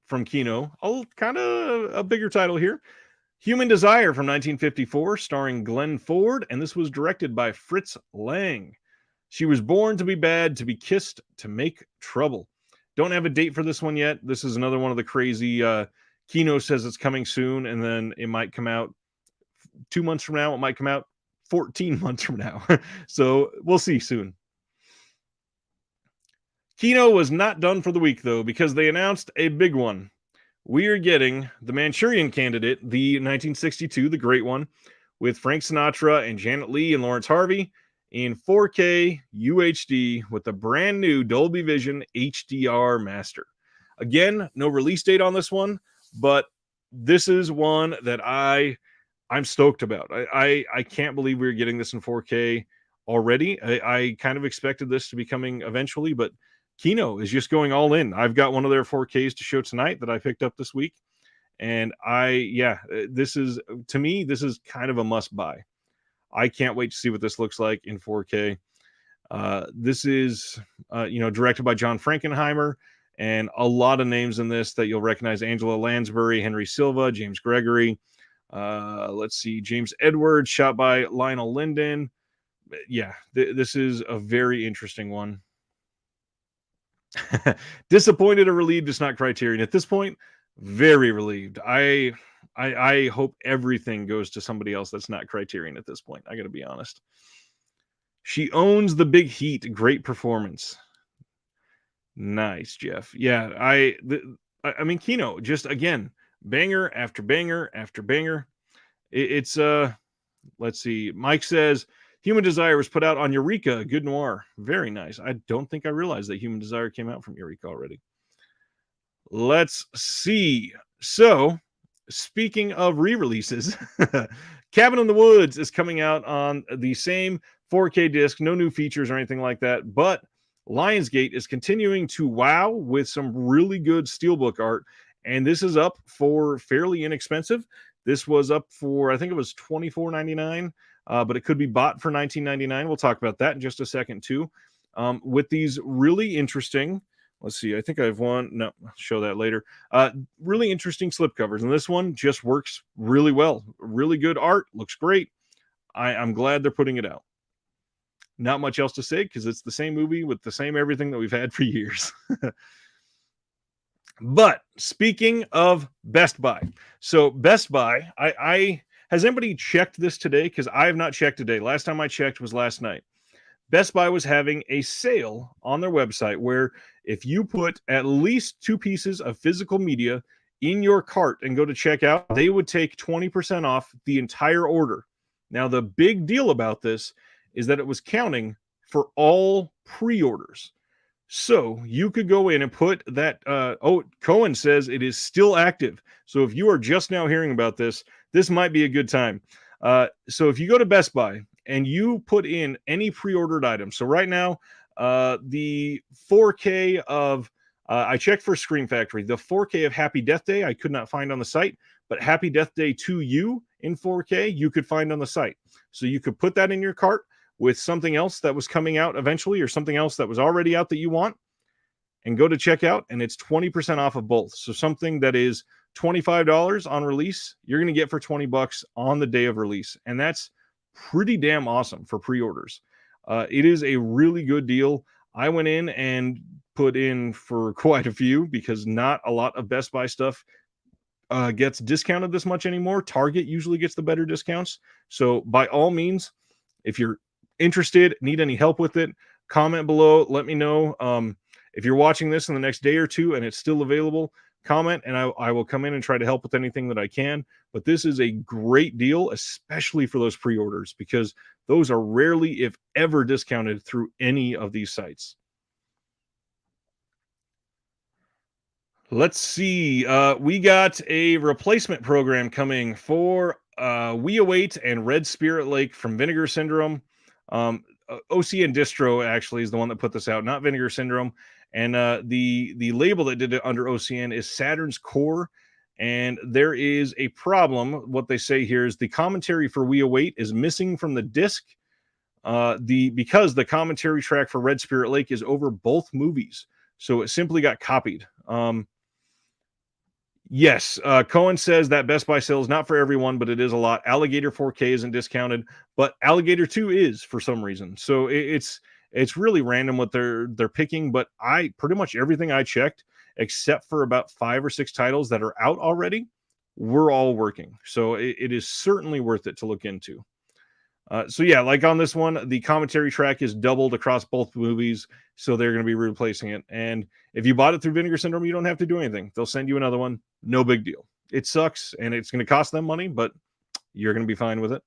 from Kino, kind of a bigger title here. Human Desire from 1954, starring Glenn Ford. And this was directed by Fritz Lang. She was born to be bad, to be kissed, to make trouble. Don't have a date for this one yet. This is another one of the crazy. Kino says it's coming soon, and then it might come out 2 months from now. It might come out 14 months from now. So we'll see soon. Kino was not done for the week, though, because they announced a big one. We are getting The Manchurian Candidate, the 1962, the great one, with Frank Sinatra and Janet Leigh and Lawrence Harvey in 4K UHD with the brand new Dolby Vision HDR master. Again, no release date on this one, but this is one that I'm stoked about. I can't believe we're getting this in 4K already. I kind of expected this to be coming eventually, but Kino is just going all in. I've got one of their 4Ks to show tonight that I picked up this week. And this is, to me, this is kind of a must buy. I can't wait to see what this looks like in 4K. This is, directed by John Frankenheimer, and a lot of names in this that you'll recognize: Angela Lansbury, Henry Silva, James Gregory. Let's see, James Edwards, shot by Lionel Linden. Yeah, this is a very interesting one. Disappointed or relieved it's not Criterion at this point. Very relieved. I hope everything goes to somebody else that's not Criterion at this point. I gotta be honest. She owns the big heat. Great performance. Nice, Jeff. Yeah, I mean, Kino, just again, banger after banger after banger. It's let's see. Mike says Human Desire was put out on Eureka, good noir. Very nice. I don't think I realized that Human Desire came out from Eureka already. Let's see. So, speaking of re-releases, Cabin in the Woods is coming out on the same 4K disc, no new features or anything like that, but Lionsgate is continuing to wow with some really good steelbook art, and this is up for fairly inexpensive. This was up for, I think it was $24.99, but it could be bought for $19.99. We'll talk about that in just a second too. With these really interesting, let's see, I think I have one. No, I'll show that later. Really interesting slipcovers, and this one just works really well. Really good art, looks great. I'm glad they're putting it out. Not much else to say because it's the same movie with the same everything that we've had for years. But speaking of Best Buy, so Best Buy, has anybody checked this today? Because I have not checked today. Last time I checked was last night. Best Buy was having a sale on their website where if you put at least 2 pieces of physical media in your cart and go to checkout, they would take 20% off the entire order. Now, the big deal about this is that it was counting for all pre-orders. So you could go in and put that. Cohen says it is still active. So if you are just now hearing about this, this might be a good time. So if you go to Best Buy and you put in any pre-ordered item. So right now, the 4K of, I checked for Scream Factory, the 4K of Happy Death Day, I could not find on the site, but Happy Death Day 2U in 4K, you could find on the site. So you could put that in your cart with something else that was coming out eventually or something else that was already out that you want, and go to checkout, and it's 20% off of both. So something that is $25 on release, you're going to get for $20 on the day of release. And that's pretty damn awesome for pre-orders. It is a really good deal. I went in and put in for quite a few because not a lot of Best Buy stuff gets discounted this much anymore. Target usually gets the better discounts. So by all means, if you're interested, need any help with it, comment below. Let me know. If you're watching this in the next day or two and it's still available, comment, and I will come in and try to help with anything that I can. But this is a great deal, especially for those pre-orders, because those are rarely, if ever, discounted through any of these sites. Let's see. We got a replacement program coming for We Await and Red Spirit Lake from Vinegar Syndrome. OCN Distro actually is the one that put this out, not Vinegar Syndrome. And the label that did it under OCN is Saturn's Core. And there is a problem. What they say here is the commentary for We Await is missing from the disc. Because the commentary track for Red Spirit Lake is over both movies. So it simply got copied. Yes, Cohen says that Best Buy sale is not for everyone, but it is a lot. Alligator 4K isn't discounted, but Alligator 2 is for some reason. So it's It's really random what they're picking, but I pretty much everything I checked, except for about 5 or 6 titles that are out already, we're all working. So it is certainly worth it to look into. So yeah, like on this one, the commentary track is doubled across both movies, so they're going to be replacing it. And if you bought it through Vinegar Syndrome, you don't have to do anything. They'll send you another one. No big deal. It sucks, and it's going to cost them money, but you're going to be fine with it.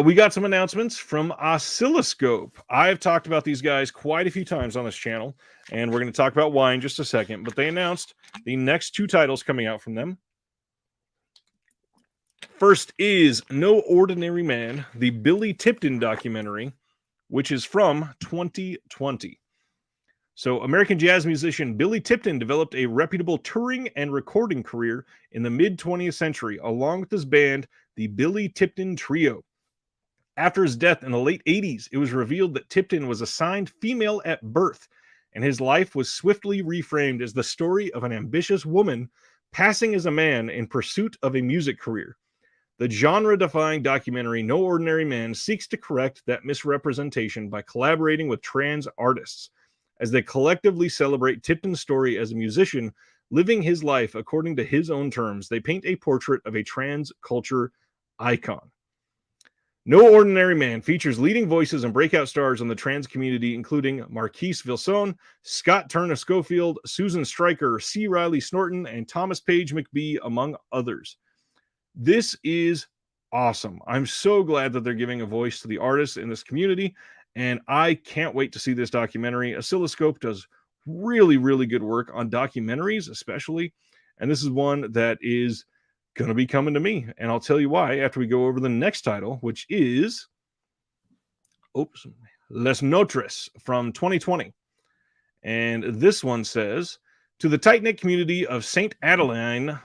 We got some announcements from Oscilloscope. I've talked about these guys quite a few times on this channel, and we're going to talk about why in just a second. But they announced the next 2 titles coming out from them. First is No Ordinary Man, the Billy Tipton documentary, which is from 2020. So, American jazz musician Billy Tipton developed a reputable touring and recording career in the mid-20th century, along with his band, the Billy Tipton Trio. After his death in the late 80s, it was revealed that Tipton was assigned female at birth, and his life was swiftly reframed as the story of an ambitious woman passing as a man in pursuit of a music career. The genre-defying documentary No Ordinary Man seeks to correct that misrepresentation by collaborating with trans artists. As they collectively celebrate Tipton's story as a musician, living his life according to his own terms, they paint a portrait of a trans culture icon. No Ordinary Man features leading voices and breakout stars in the trans community, including Marquise Vilson, Scott Turner Schofield, Susan Stryker, C. Riley Snorton, and Thomas Page McBee, among others. This is awesome. I'm so glad that they're giving a voice to the artists in this community, and I can't wait to see this documentary. Oscilloscope does really, really good work on documentaries, especially, and this is one that is going to be coming to me, and I'll tell you why after we go over the next title, which is Les Notres from 2020. And this one says, to the tight-knit community of St. Adeline,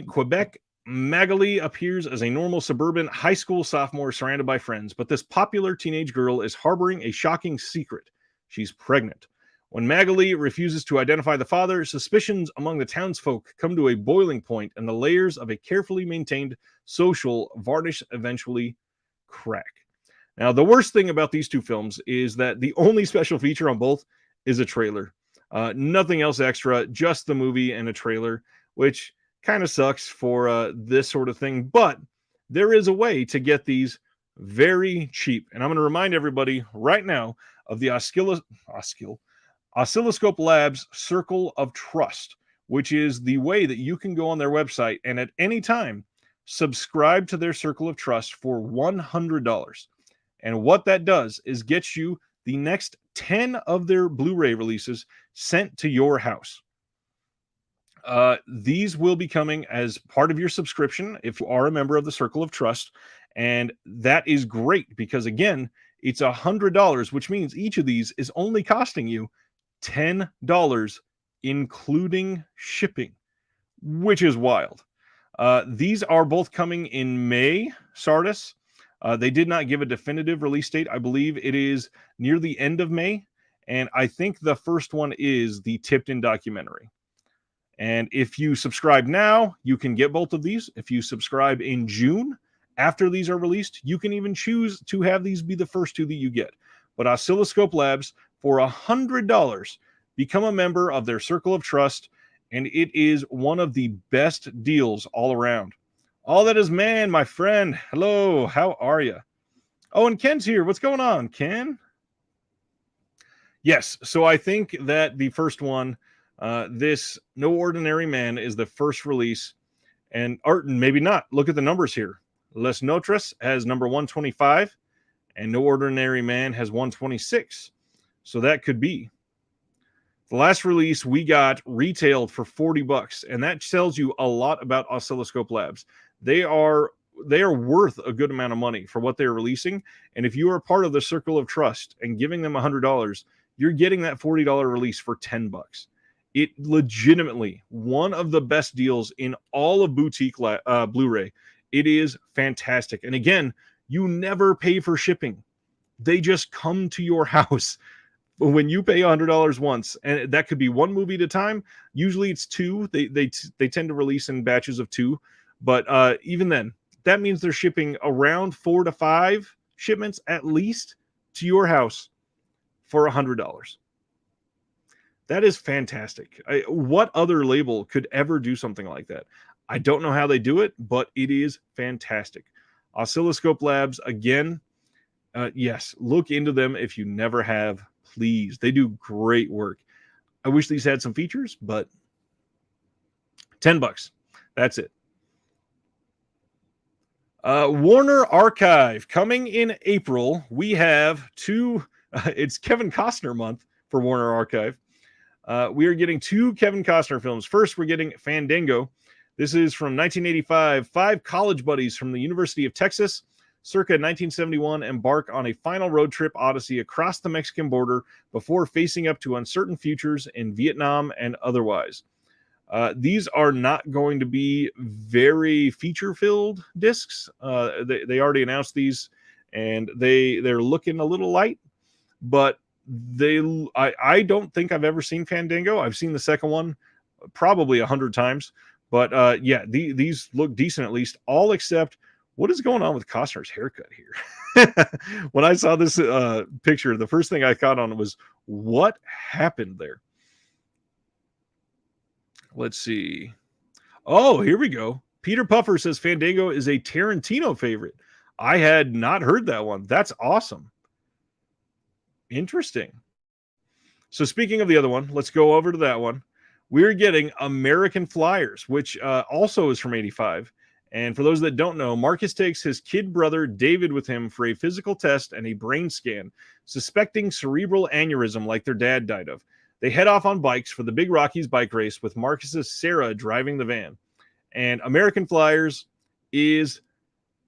Quebec, Magali appears as a normal suburban high school sophomore surrounded by friends, but this popular teenage girl is harboring a shocking secret. She's pregnant. When Magali refuses to identify the father, suspicions among the townsfolk come to a boiling point, and the layers of a carefully maintained social varnish eventually crack. Now, the worst thing about these 2 films is that the only special feature on both is a trailer. Nothing else extra, just the movie and a trailer, which kind of sucks for this sort of thing. But there is a way to get these very cheap. And I'm going to remind everybody right now of the Oscilloscope Labs Circle of Trust, which is the way that you can go on their website and at any time subscribe to their Circle of Trust for $100. And what that does is get you the next 10 of their Blu-ray releases sent to your house. These will be coming as part of your subscription if you are a member of the Circle of Trust. And that is great because, again, it's $100, which means each of these is only costing you $10, including shipping, which is wild. These are both coming in May, Sardis. They did not give a definitive release date. I believe it is near the end of May. And I think the first one is the Tipton documentary. And if you subscribe now, you can get both of these. If you subscribe in June, after these are released, you can even choose to have these be the first 2 that you get. But Oscilloscope Labs, for $100, become a member of their Circle of Trust, and it is one of the best deals all around. All that is man, my friend. Hello, how are you? Oh, and Ken's here. What's going on, Ken? Yes, so I think that the first one, this No Ordinary Man, is the first release, and maybe not. Look at the numbers here. Les Notres has number 125, and No Ordinary Man has 126. So that could be. The last release we got retailed for $40, and that tells you a lot about Oscilloscope Labs. They are worth a good amount of money for what they're releasing, and if you are part of the Circle of Trust and giving them $100, you're getting that $40 release for $10. It legitimately one of the best deals in all of boutique Blu-ray. It is fantastic. And again, you never pay for shipping. They just come to your house. But when you pay $100 once, and that could be one movie at a time, usually it's 2. They tend to release in batches of 2. But even then, that means they're shipping around 4 to 5 shipments at least to your house for $100. That is fantastic. What other label could ever do something like that? I don't know how they do it, but it is fantastic. Oscilloscope Labs, again, yes, look into them if you never have, please. They do great work. I wish these had some features, but $10. That's it. Warner Archive coming in April. We have two. It's Kevin Costner month for Warner Archive. We are getting 2 Kevin Costner films. First, we're getting Fandango. This is from 1985. 5 college buddies from the University of Texas, circa 1971, embark on a final road trip odyssey across the Mexican border before facing up to uncertain futures in Vietnam and otherwise. These are not going to be very feature-filled discs. They already announced these, and they're looking a little light, but I don't think I've ever seen Fandango. I've seen the second one probably 100 times, but yeah, these look decent at least, all except what is going on with Costner's haircut here. When I saw this picture, the first thing I caught on was what happened there. Let's see. Oh, here we go. Peter Puffer says Fandango is a Tarantino favorite. I had not heard that one. That's awesome. Interesting. So speaking of the other one, let's go over to that one. We're getting American Flyers, which also is from 85. And for those that don't know, Marcus takes his kid brother David with him for a physical test and a brain scan, suspecting cerebral aneurysm like their dad died of. They head off on bikes for the Big Rockies bike race with Marcus's Sarah driving the van. And American Flyers is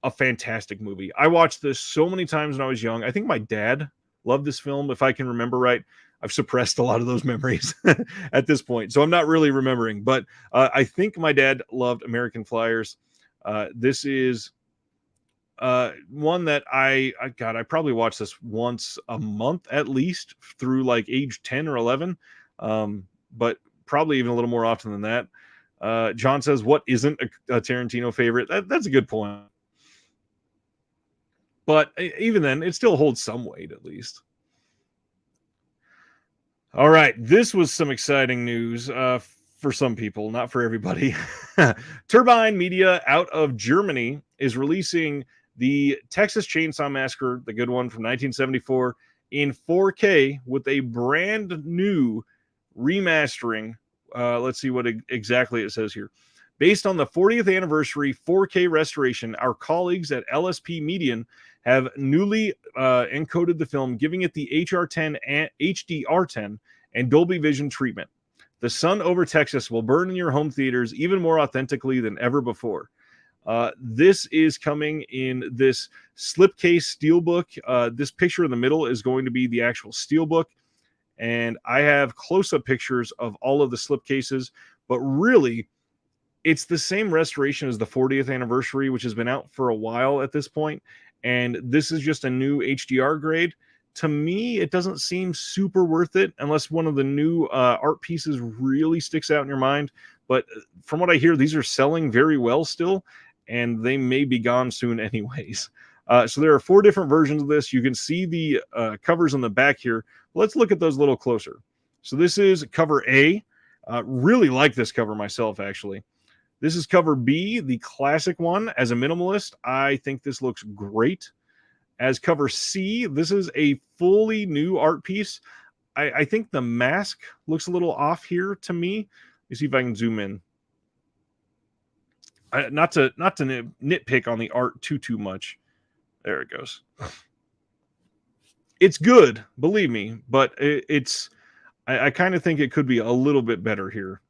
a fantastic movie. I watched this so many times when I was young. I think my dad loved this film, if I can remember right. I've suppressed a lot of those memories at this point, so I'm not really remembering. But I think my dad loved American Flyers. This is one that I probably watch this once a month at least through like age 10 or 11, but probably even a little more often than that. John says, what isn't a Tarantino favorite? That's a good point. But even then, it still holds some weight at least. All right, this was some exciting news for some people, not for everybody. Turbine Media out of Germany is releasing the Texas Chainsaw Massacre, the good one from 1974, in 4K with a brand new remastering. Let's see what exactly it says here. Based on the 40th anniversary 4K restoration, our colleagues at LSP Median have newly encoded the film, giving it the HR10 and HDR10 and Dolby Vision treatment. The sun over Texas will burn in your home theaters even more authentically than ever before. This is coming in this slipcase steelbook. This picture in the middle is going to be the actual steelbook, and I have close-up pictures of all of the slipcases, but really, it's the same restoration as the 40th anniversary, which has been out for a while at this point, and this is just a new HDR grade. To me, it doesn't seem super worth it unless one of the new art pieces really sticks out in your mind. But from what I hear, these are selling very well still, and they may be gone soon anyways. So there are 4 different versions of this. You can see the covers on the back here. Let's look at those a little closer. So this is cover A. Really like this cover myself, actually. This is cover B, the classic one. As a minimalist, I think this looks great. As cover C, this is a fully new art piece. I think the mask looks a little off here to me. Let me see if I can zoom in. Not to nitpick on the art too much. There it goes. It's good, believe me, but I kind of think it could be a little bit better here.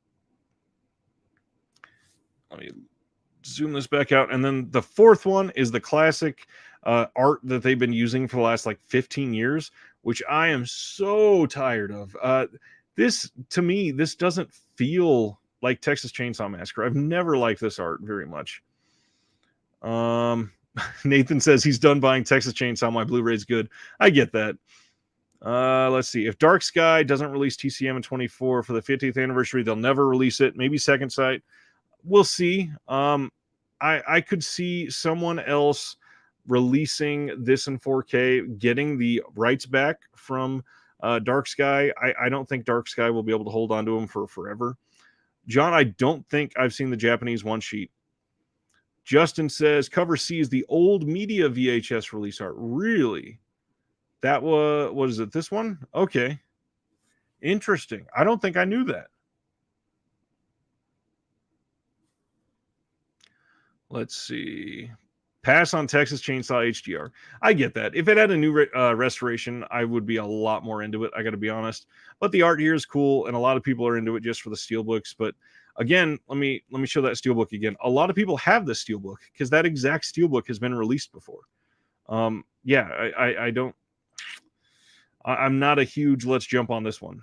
Let me zoom this back out. And then the 4th one is the classic art that they've been using for the last like 15 years, which I am so tired of. This, to me, this doesn't feel like Texas Chainsaw Massacre. I've never liked this art very much. Nathan says he's done buying Texas Chainsaw. My Blu-ray's good. I get that. Let's see. If Dark Sky doesn't release TCM in 24 for the 50th anniversary, they'll never release it. Maybe Second Sight. We'll see. I could see someone else releasing this in 4K, getting the rights back from Dark Sky. I don't think Dark Sky will be able to hold on to them for forever. John, I don't think I've seen the Japanese one sheet. Justin says cover C is the old media VHS release art. Really? That was, what is it? This one? Okay. Interesting. I don't think I knew that. Let's see. Pass on Texas Chainsaw HDR. I get that. If it had a new restoration, I would be a lot more into it. I got to be honest. But the art here is cool, and a lot of people are into it just for the steelbooks. But again, let me show that steelbook again. A lot of people have this steelbook because that exact steelbook has been released before. Yeah, I don't. I'm not a huge let's jump on this one.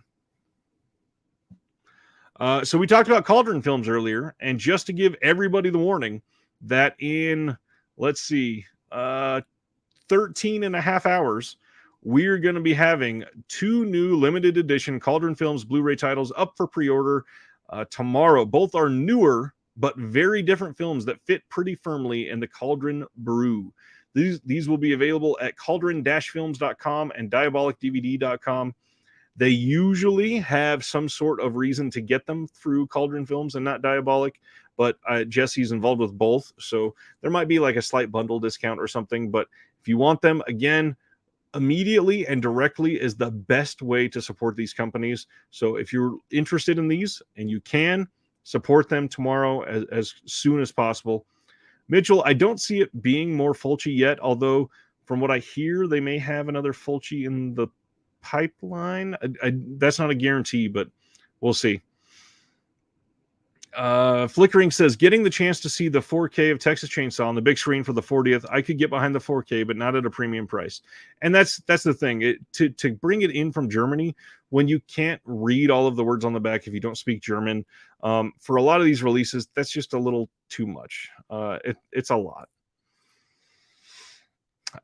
So we talked about Cauldron Films earlier, and just to give everybody the warning that in, let's see, 13 and a half hours, we're going to be having 2 new limited edition Cauldron Films Blu-ray titles up for pre-order tomorrow. Both are newer, but very different films that fit pretty firmly in the Cauldron brew. These will be available at cauldron-films.com and diabolicdvd.com. They usually have some sort of reason to get them through Cauldron Films and not Diabolic, but Jesse's involved with both, so there might be like a slight bundle discount or something. But if you want them, again, immediately and directly is the best way to support these companies. So if you're interested in these and you can, support them tomorrow as soon as possible. Mitchell, I don't see it being more Fulci yet, although from what I hear, they may have another Fulci in the pipeline. That's not a guarantee, but we'll see. Flickering says, getting the chance to see the 4K of Texas Chainsaw on the big screen for the 40th, I could get behind the 4K, but not at a premium price. And that's the thing. To bring it in from Germany, when you can't read all of the words on the back if you don't speak German, for a lot of these releases, that's just a little too much. It's a lot.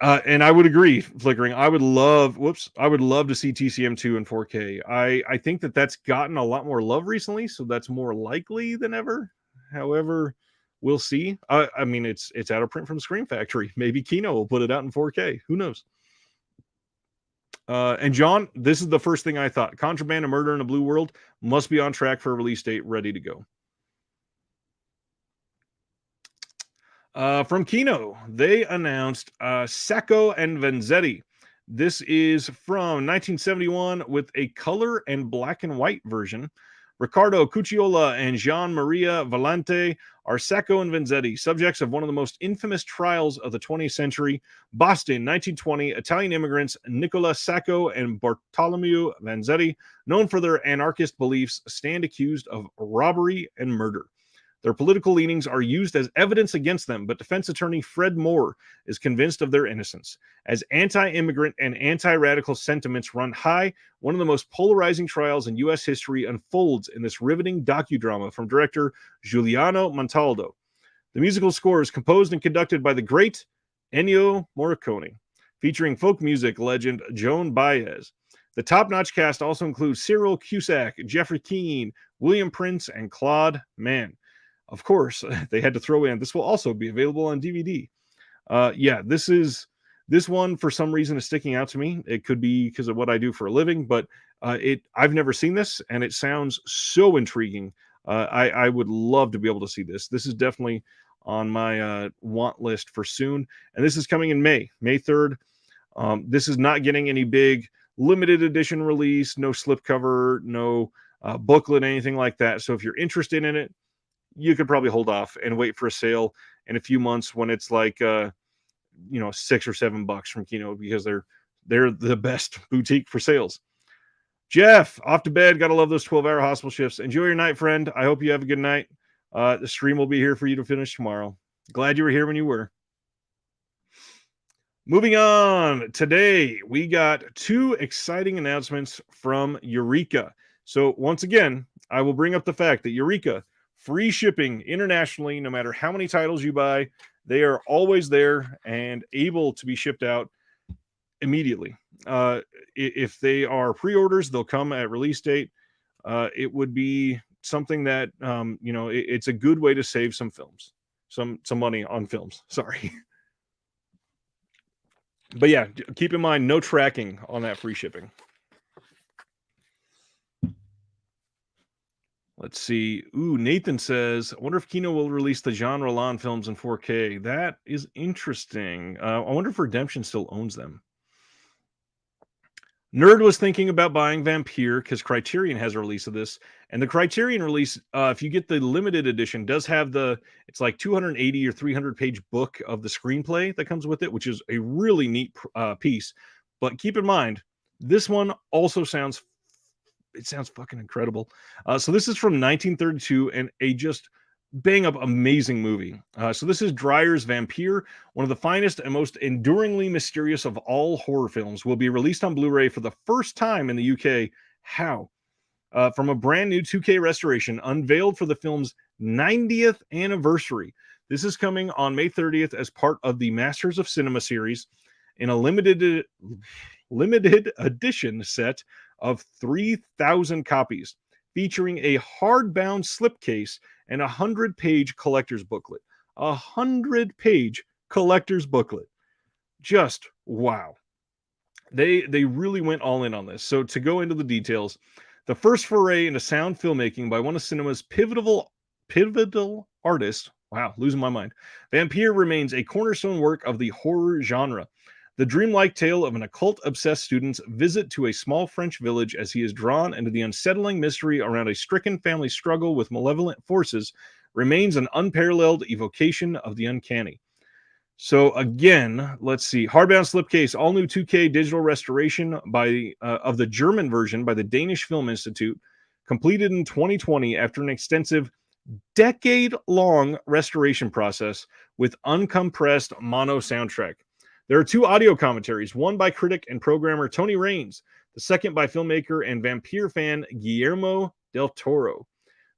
And I would agree, Flickering. I would love to see TCM2 in 4K. I think that's gotten a lot more love recently, so that's more likely than ever. However, we'll see. I mean, it's out of print from Scream Factory. Maybe Kino will put it out in 4K. Who knows? And John, this is the first thing I thought. Contraband and Murder in a Blue World must be on track for a release date, ready to go. From Kino, they announced Sacco and Vanzetti. This is from 1971 with a color and black and white version. Riccardo Cucciola and Gian Maria Volante are Sacco and Vanzetti, subjects of one of the most infamous trials of the 20th century. Boston, 1920, Italian immigrants Nicola Sacco and Bartolomeo Vanzetti, known for their anarchist beliefs, stand accused of robbery and murder. Their political leanings are used as evidence against them, but defense attorney Fred Moore is convinced of their innocence. As anti-immigrant and anti-radical sentiments run high, one of the most polarizing trials in U.S. history unfolds in this riveting docudrama from director Giuliano Montaldo. The musical score is composed and conducted by the great Ennio Morricone, featuring folk music legend Joan Baez. The top-notch cast also includes Cyril Cusack, Jeffrey Keane, William Prince, and Claude Mann. Of course, they had to throw in, this will also be available on DVD. Yeah, this one for some reason is sticking out to me. It could be because of what I do for a living, but I've never seen this, and it sounds so intriguing. I would love to be able to see this. This is definitely on my want list for soon, and this is coming in May 3rd. This is not getting any big limited edition release, no slipcover, no booklet, anything like that. So if you're interested in it, you could probably hold off and wait for a sale in a few months when it's like $6 or $7 from Kino, because they're the best boutique for sales. Jeff, off to bed. Gotta love those 12-hour hospital shifts. Enjoy your night, friend. I hope you have a good night. The stream will be here for you to finish tomorrow. Glad you were here when you were. Moving on, today we got 2 exciting announcements from Eureka. So once again, I will bring up the fact that Eureka, free shipping internationally, no matter how many titles you buy. They are always there and able to be shipped out immediately. If they are pre-orders, they'll come at release date. It would be something that, it's a good way to save some films. some money on films. Sorry. But yeah, keep in mind, no tracking on that free shipping. Let's see. Ooh, Nathan says, I wonder if Kino will release the Jean Roland films in 4K. That is interesting. I wonder if Redemption still owns them. Nerd was thinking about buying Vampire because Criterion has a release of this. And the Criterion release, if you get the limited edition, does have it's like 280 or 300 page book of the screenplay that comes with it, which is a really neat piece. But keep in mind, this one also sounds fucking incredible. So this is from 1932 and a just bang up amazing movie. So this is Dreyer's Vampire, one of the finest and most enduringly mysterious of all horror films, will be released on Blu-ray for the first time in the UK. How? From a brand new 2K restoration unveiled for the film's 90th anniversary. This is coming on May 30th as part of the Masters of Cinema series in a limited edition set of 3,000 copies, featuring a hardbound slipcase and a 100-page collector's booklet. 100-page collector's booklet. Just wow. They really went all in on this. So to go into the details, the first foray into sound filmmaking by one of cinema's pivotal artists. Wow, losing my mind. Vampire remains a cornerstone work of the horror genre. The dreamlike tale of an occult-obsessed student's visit to a small French village as he is drawn into the unsettling mystery around a stricken family struggle with malevolent forces remains an unparalleled evocation of the uncanny. So again, let's see. Hardbound slipcase, all new 2K digital restoration of the German version by the Danish Film Institute, completed in 2020 after an extensive decade-long restoration process with uncompressed mono soundtrack. There are two audio commentaries, one by critic and programmer Tony Raines, the second by filmmaker and Vampire fan Guillermo del Toro.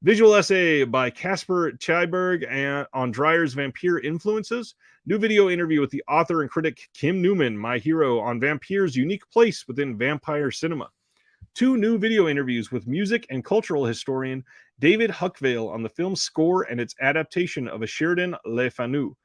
Visual essay by Casper Tjeiberg on Dreyer's Vampire influences. New video interview with the author and critic Kim Newman, my hero, on Vampire's unique place within vampire cinema. Two new video interviews with music and cultural historian David Huckvale on the film's score and its adaptation of a Sheridan Le Fanu.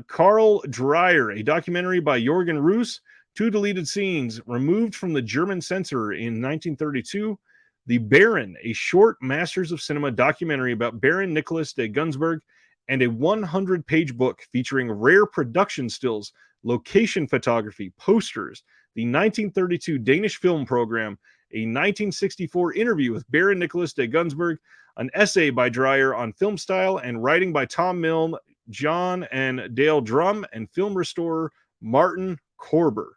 Karl Dreyer, a documentary by Jorgen Roos, two deleted scenes removed from the German censor in 1932. The Baron, a short Masters of Cinema documentary about Baron Nicholas de Gunsberg, and a 100-page book featuring rare production stills, location photography, posters, the 1932 Danish film program, a 1964 interview with Baron Nicholas de Gunsberg, an essay by Dreyer on film style, and writing by Tom Milne, John and Dale Drum, and film restorer Martin Korber.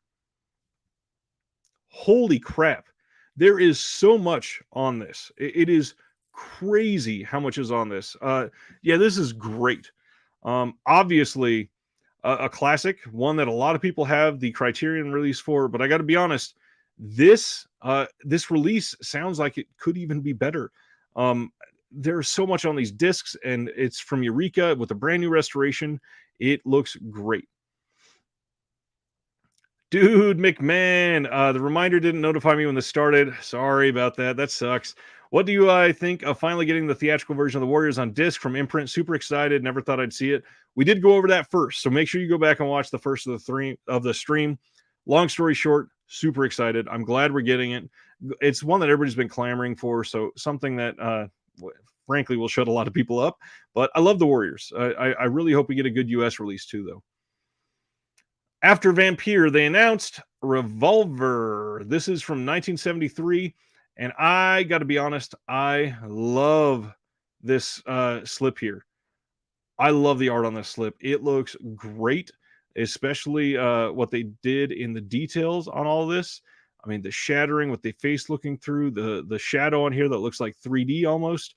Holy crap. There is so much on this. It is crazy how much is on this. Yeah, this is great. Obviously, a classic, one that a lot of people have the Criterion release for, but I got to be honest, this release sounds like it could even be better. There's so much on these discs, and it's from Eureka with a brand new restoration. It looks great. Dude, McMahon, the reminder didn't notify me when this started. Sorry about that. That sucks. What do I think of finally getting the theatrical version of The Warriors on disc from Imprint? Super excited. Never thought I'd see it. We did go over that first, so make sure you go back and watch the first of the three of the stream. Long story short, super excited. I'm glad we're getting it. It's one that everybody's been clamoring for, so something that frankly will shut a lot of people up. But I love The Warriors. I really hope we get a good US release too, though. After Vampire, they announced Revolver. This is from 1973, and I got to be honest, I love this slip here. I love the art on this slip. It looks great, especially what they did in the details on all this. I mean, the shattering with the face looking through, the shadow on here that looks like 3D almost.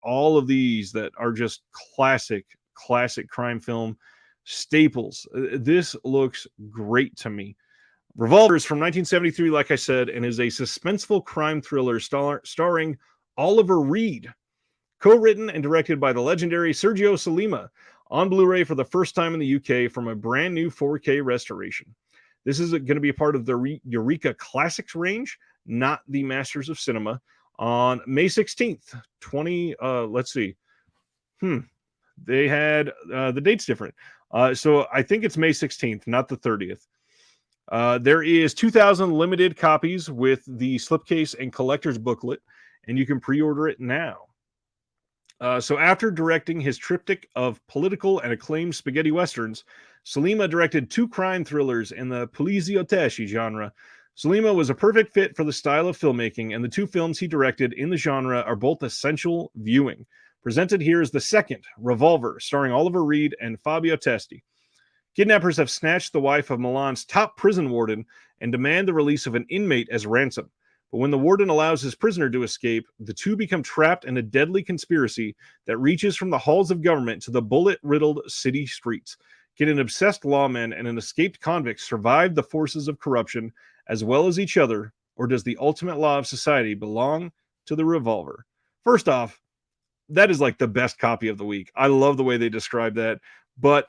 All of these that are just classic crime film staples. This looks great to me. Revolver is from 1973, like I said, and is a suspenseful crime thriller starring Oliver Reed, co-written and directed by the legendary Sergio Salima, on Blu-ray for the first time in the UK from a brand new 4K restoration. This is going to be a part of the Eureka Classics range, not the Masters of Cinema, on May 16th, let's see. They had the dates different. So I think it's May 16th, not the 30th. There is 2,000 limited copies with the slipcase and collector's booklet, and you can pre-order it now. So after directing his triptych of political and acclaimed spaghetti westerns, Sollima directed 2 crime thrillers in the poliziotteschi genre. Sollima was a perfect fit for the style of filmmaking, and the 2 films he directed in the genre are both essential viewing. Presented here is the second, Revolver, starring Oliver Reed and Fabio Testi. Kidnappers have snatched the wife of Milan's top prison warden and demand the release of an inmate as ransom. But when the warden allows his prisoner to escape, the two become trapped in a deadly conspiracy that reaches from the halls of government to the bullet-riddled city streets. Can an obsessed lawman and an escaped convict survive the forces of corruption as well as each other, or does the ultimate law of society belong to the revolver? First off, that is like the best copy of the week. I love the way they describe that, but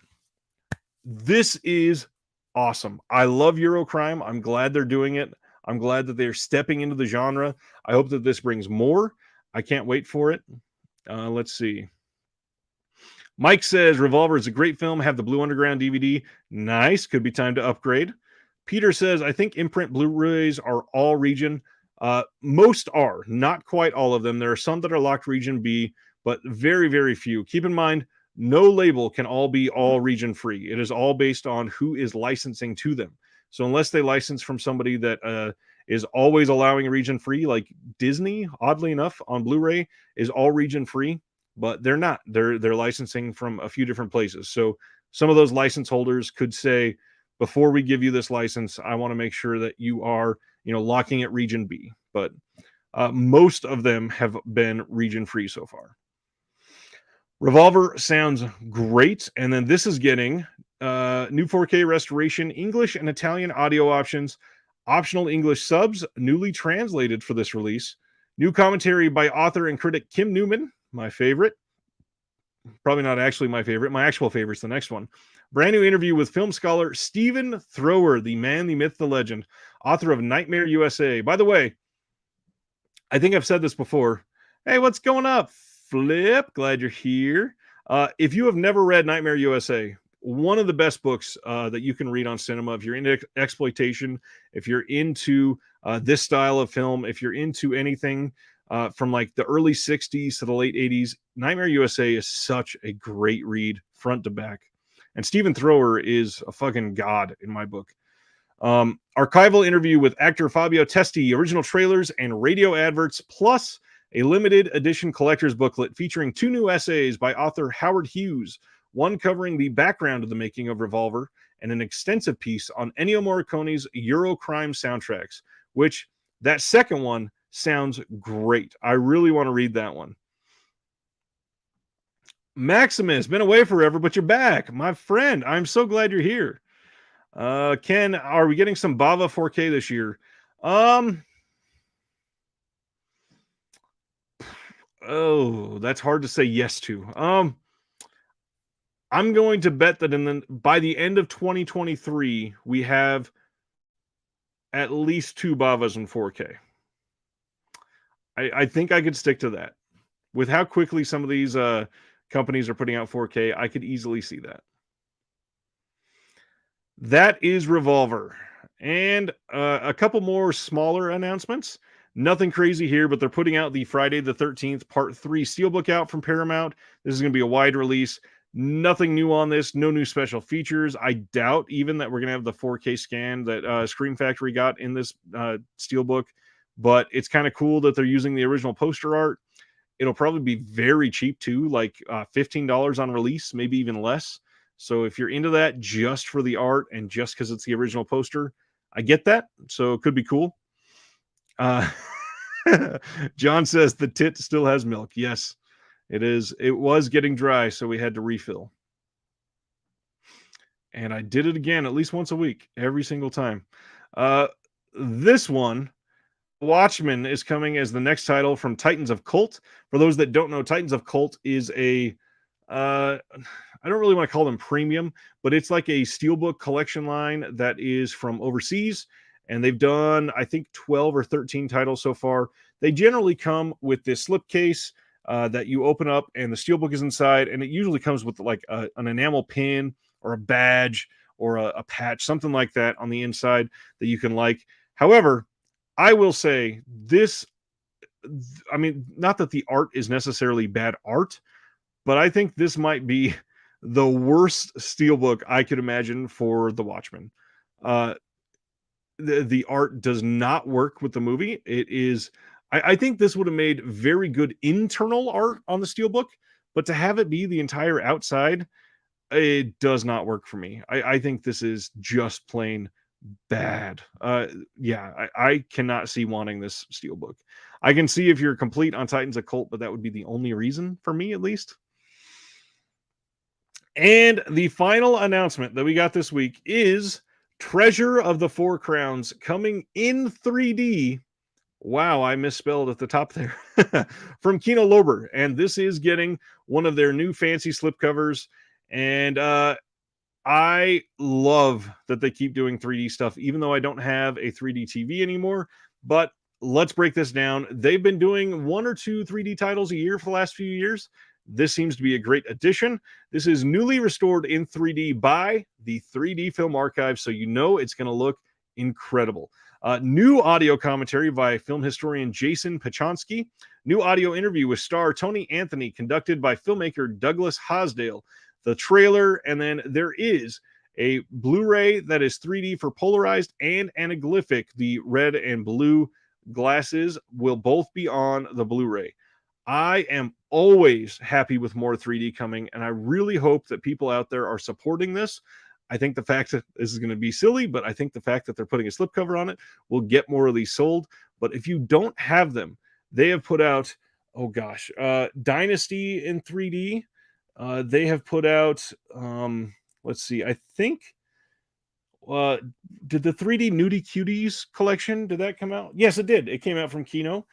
this is awesome. I love Eurocrime. I'm glad they're doing it. I'm glad that they're stepping into the genre. I hope that this brings more. I can't wait for it. Let's see. Mike says, Revolver is a great film. Have the Blue Underground DVD. Nice. Could be time to upgrade. Peter says, I think Imprint Blu-rays are all region. Most are. Not quite all of them. There are some that are locked region B, but very, very few. Keep in mind, no label can all be all region free. It is all based on who is licensing to them. So unless they license from somebody that is always allowing region free, like Disney, oddly enough, on Blu-ray is all region free, but they're not. They're licensing from a few different places. So some of those license holders could say, before we give you this license, I want to make sure that you are, locking at region B. But most of them have been region free so far. Revolver sounds great, and then this is getting new 4K restoration, English and Italian audio options, optional English subs, newly translated for this release, new commentary by author and critic Kim Newman, my favorite. Probably not actually my favorite. My actual favorite's the next one. Brand new interview with film scholar Stephen Thrower, the man, the myth, the legend, author of Nightmare USA. By the way, I think I've said this before. Hey, what's going up, Flip? Glad you're here. If you have never read Nightmare USA, one of the best books that you can read on cinema, if you're into exploitation, if you're into this style of film, if you're into anything from like the early 60s to the late 80s, Nightmare USA is such a great read front to back. And Stephen Thrower is a fucking god in my book. Archival interview with actor Fabio Testi, original trailers and radio adverts, plus a limited edition collector's booklet featuring 2 new essays by author Howard Hughes, one covering the background of the making of Revolver and an extensive piece on Ennio Morricone's Eurocrime soundtracks, which that second one sounds great. I really want to read that one. Maximus, been away forever, but you're back. My friend, I'm so glad you're here. Ken, are we getting some Bava 4K this year? Oh, that's hard to say yes to. I'm going to bet that by the end of 2023, we have at least 2 Bavas in 4K. I think I could stick to that. With how quickly some of these companies are putting out 4K, I could easily see that. That is Revolver. And a couple more smaller announcements. Nothing crazy here, but they're putting out the Friday the 13th Part 3 Steelbook out from Paramount. This is going to be a wide release. Nothing new on this. No new special features. I doubt even that we're going to have the 4K scan that Scream Factory got in this Steelbook. But it's kind of cool that they're using the original poster art. It'll probably be very cheap too, like $15 on release, maybe even less. So if you're into that just for the art and just because it's the original poster, I get that. So it could be cool. John says the tit still has milk. Yes, it is. It was getting dry, so we had to refill. And I did it again at least once a week, every single time. This one, Watchmen, is coming as the next title from Titans of Cult. For those that don't know, Titans of Cult is a I don't really want to call them premium, but it's like a steelbook collection line that is from overseas, and they've done, I think, 12 or 13 titles so far. They generally come with this slipcase, that you open up, and the steelbook is inside, and it usually comes with like an enamel pin or a badge or a patch, something like that on the inside that you can like. However, I will say this, I mean, not that the art is necessarily bad art, but I think this might be the worst steelbook I could imagine for The Watchmen. Uh, the art does not work with the movie. It is, I think this would have made very good internal art on the steelbook, but to have it be the entire outside, it does not work for me. I think this is just plain bad. Yeah, I cannot see wanting this steelbook. I can see if you're complete on Titans Occult, but that would be the only reason for me, at least. And the final announcement that we got this week is Treasure of the Four Crowns coming in 3D. Wow, I misspelled at the top there. From Kino Lorber. And this is getting one of their new fancy slipcovers. And I love that they keep doing 3D stuff, even though I don't have a 3D TV anymore. But let's break this down. They've been doing 1 or 2 3D titles a year for the last few years. This seems to be a great addition. This is newly restored in 3D by the 3D Film Archive, so you know it's going to look incredible. New audio commentary by film historian Jason Pachonsky. New audio interview with star Tony Anthony, conducted by filmmaker Douglas Hosdale. The trailer, and then there is a Blu-ray that is 3D for polarized and anaglyphic. The red and blue glasses will both be on the Blu-ray. I am always happy with more 3D coming, and I really hope that people out there are supporting this. I think the fact that this is going to be silly, but I think the fact that they're putting a slipcover on it will get more of these sold. But if you don't have them, they have put out, Dynasty in 3D. They have put out, let's see, I think, did the 3D Nudie Cuties collection, did that come out? Yes, it did. It came out from Kino.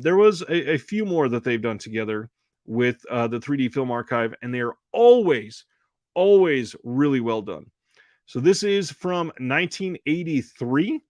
There was a few more that they've done together with the 3D Film Archive, and they're always really well done. So this is from 1983.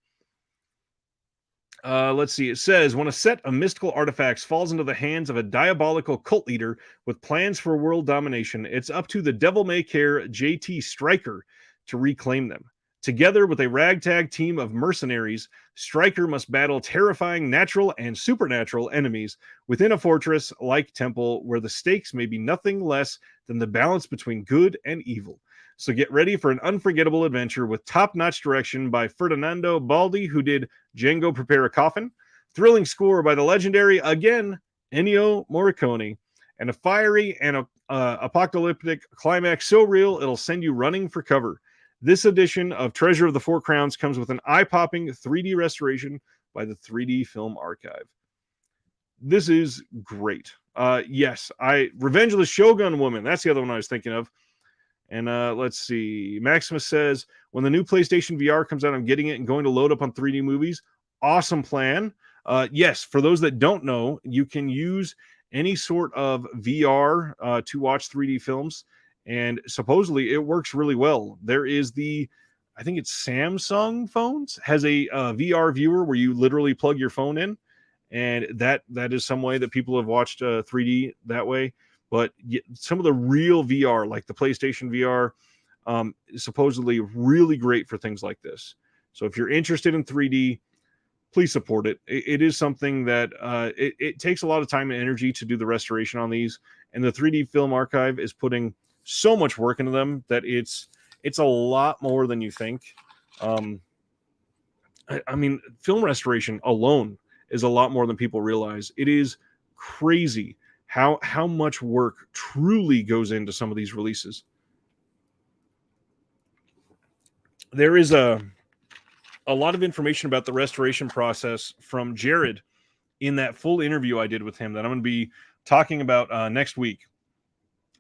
Let's see. It says, when a set of mystical artifacts falls into the hands of a diabolical cult leader with plans for world domination, it's up to the devil-may-care JT Stryker to reclaim them. Together with a ragtag team of mercenaries, Stryker must battle terrifying natural and supernatural enemies within a fortress-like temple where the stakes may be nothing less than the balance between good and evil. So get ready for an unforgettable adventure with top-notch direction by Ferdinando Baldi, who did Django Prepare a Coffin, thrilling score by the legendary, again, Ennio Morricone, and a fiery and apocalyptic climax so real it'll send you running for cover. This edition of Treasure of the Four Crowns comes with an eye-popping 3D restoration by the 3D Film Archive. This is great. Yes, Revenge of the Shogun Woman, that's the other one I was thinking of. And let's see. Maximus says, when the new PlayStation VR comes out, I'm getting it and going to load up on 3D movies. Awesome plan. Yes, for those that don't know, you can use any sort of VR to watch 3D films. And supposedly it works really well. There is I think it's Samsung phones, has a VR viewer where you literally plug your phone in. And that is some way that people have watched 3D that way. But some of the real VR, like the PlayStation VR, is supposedly really great for things like this. So if you're interested in 3D, please support it. It is something that it takes a lot of time and energy to do the restoration on these. And the 3D Film Archive is putting so much work into them that it's a lot more than you think. I mean, film restoration alone is a lot more than people realize. It is crazy how much work truly goes into some of these releases. There is a lot of information about the restoration process from Jared in that full interview I did with him that I'm going to be talking about next week.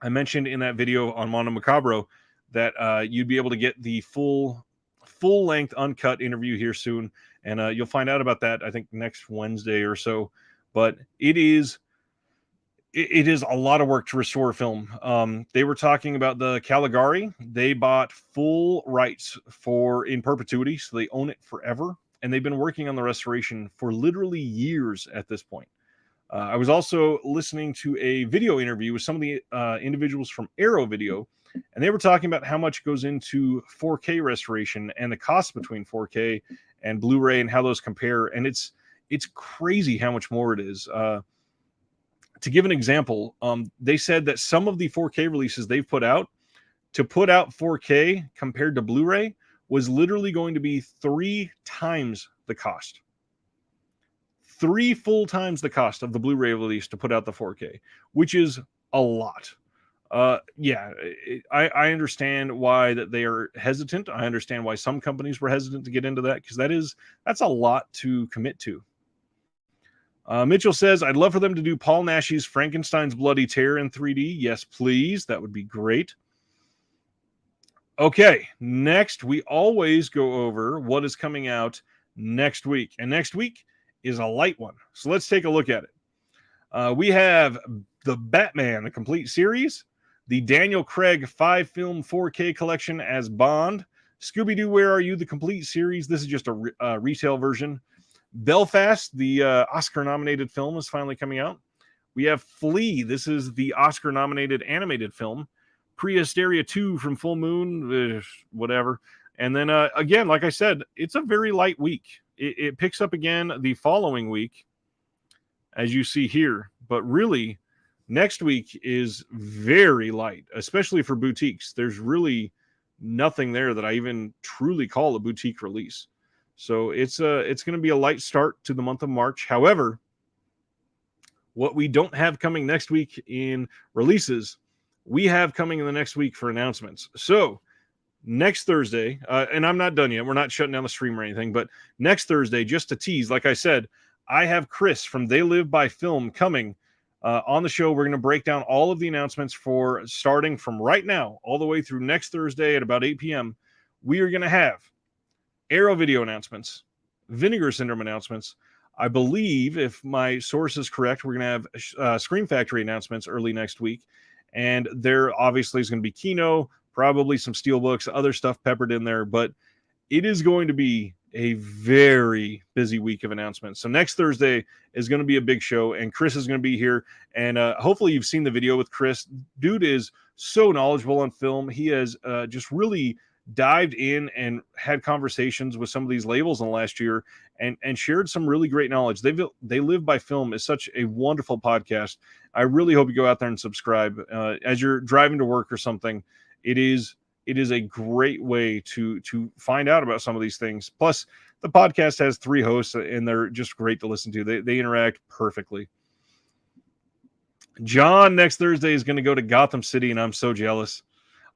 I mentioned in that video on Mondo Macabro that you'd be able to get the full-length uncut interview here soon, and you'll find out about that, I think, next Wednesday or so. But it is a lot of work to restore film. They were talking about the Caligari. They bought full rights in perpetuity, so they own it forever. And they've been working on the restoration for literally years at this point. I was also listening to a video interview with some of the individuals from Arrow Video, and they were talking about how much goes into 4K restoration and the cost between 4K and Blu-ray and how those compare. And it's crazy how much more it is. To give an example, they said that some of the 4K releases they've put out, to put out 4K compared to Blu-ray, was literally going to be 3 times the cost. 3 full times the cost of the Blu-ray release to put out the 4K, which is a lot. Yeah, I understand why that they are hesitant. I understand why some companies were hesitant to get into that, because that's a lot to commit to. Mitchell says, I'd love for them to do Paul Naschy's Frankenstein's Bloody Tear in 3D. Yes, please. That would be great. Okay, next, we always go over what is coming out next week. And next week is a light one. So let's take a look at it. We have the Batman, the complete series, the Daniel Craig 5-film 4K collection as Bond, Scooby-Doo, Where Are You, the complete series. This is just a retail version. Belfast, the Oscar-nominated film, is finally coming out. We have Flea. This is the Oscar-nominated animated film. Prehysteria 2 from Full Moon, whatever. And then, again, like I said, it's a very light week. It picks up again the following week, as you see here. But really, next week is very light, especially for boutiques. There's really nothing there that I even truly call a boutique release. So it's going to be a light start to the month of March. However, what we don't have coming next week in releases, we have coming in the next week for announcements. So next Thursday, and I'm not done yet. We're not shutting down the stream or anything, but next Thursday, just to tease, like I said, I have Chris from They Live by Film coming on the show. We're going to break down all of the announcements for starting from right now all the way through next Thursday at about 8 p.m. We are going to have Arrow Video announcements, Vinegar Syndrome announcements. I believe, if my source is correct, we're going to have Scream Factory announcements early next week. And there obviously is going to be Kino, probably some Steelbooks, other stuff peppered in there. But it is going to be a very busy week of announcements. So next Thursday is going to be a big show, and Chris is going to be here. And hopefully you've seen the video with Chris. Dude is so knowledgeable on film. He has just really dived in and had conversations with some of these labels in the last year and shared some really great knowledge. They Live by Film is such a wonderful podcast. I really hope you go out there and subscribe as you're driving to work or something. It is a great way to find out about some of these things. Plus, the podcast has 3 hosts, and they're just great to listen to. They interact perfectly. John next Thursday is going to go to Gotham City, and I'm so jealous.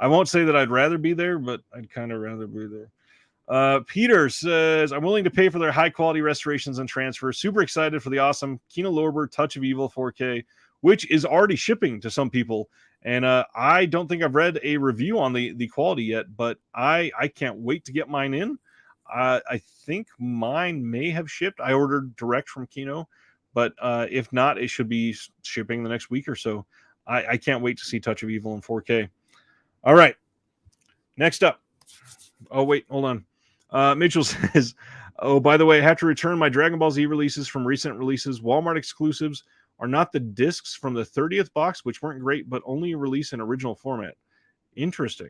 I won't say that I'd rather be there, but I'd kind of rather be there. Peter says, I'm willing to pay for their high-quality restorations and transfers. Super excited for the awesome Kino Lorber Touch of Evil 4K, which is already shipping to some people. And I don't think I've read a review on the quality yet, but I can't wait to get mine in. I think mine may have shipped. I ordered direct from Kino, but if not, it should be shipping the next week or so. I can't wait to see Touch of Evil in 4K. All right. Next up. Oh, wait, hold on. Mitchell says, oh, by the way, I have to return my Dragon Ball Z releases from recent releases. Walmart exclusives are not the discs from the 30th box, which weren't great, but only release in original format. Interesting.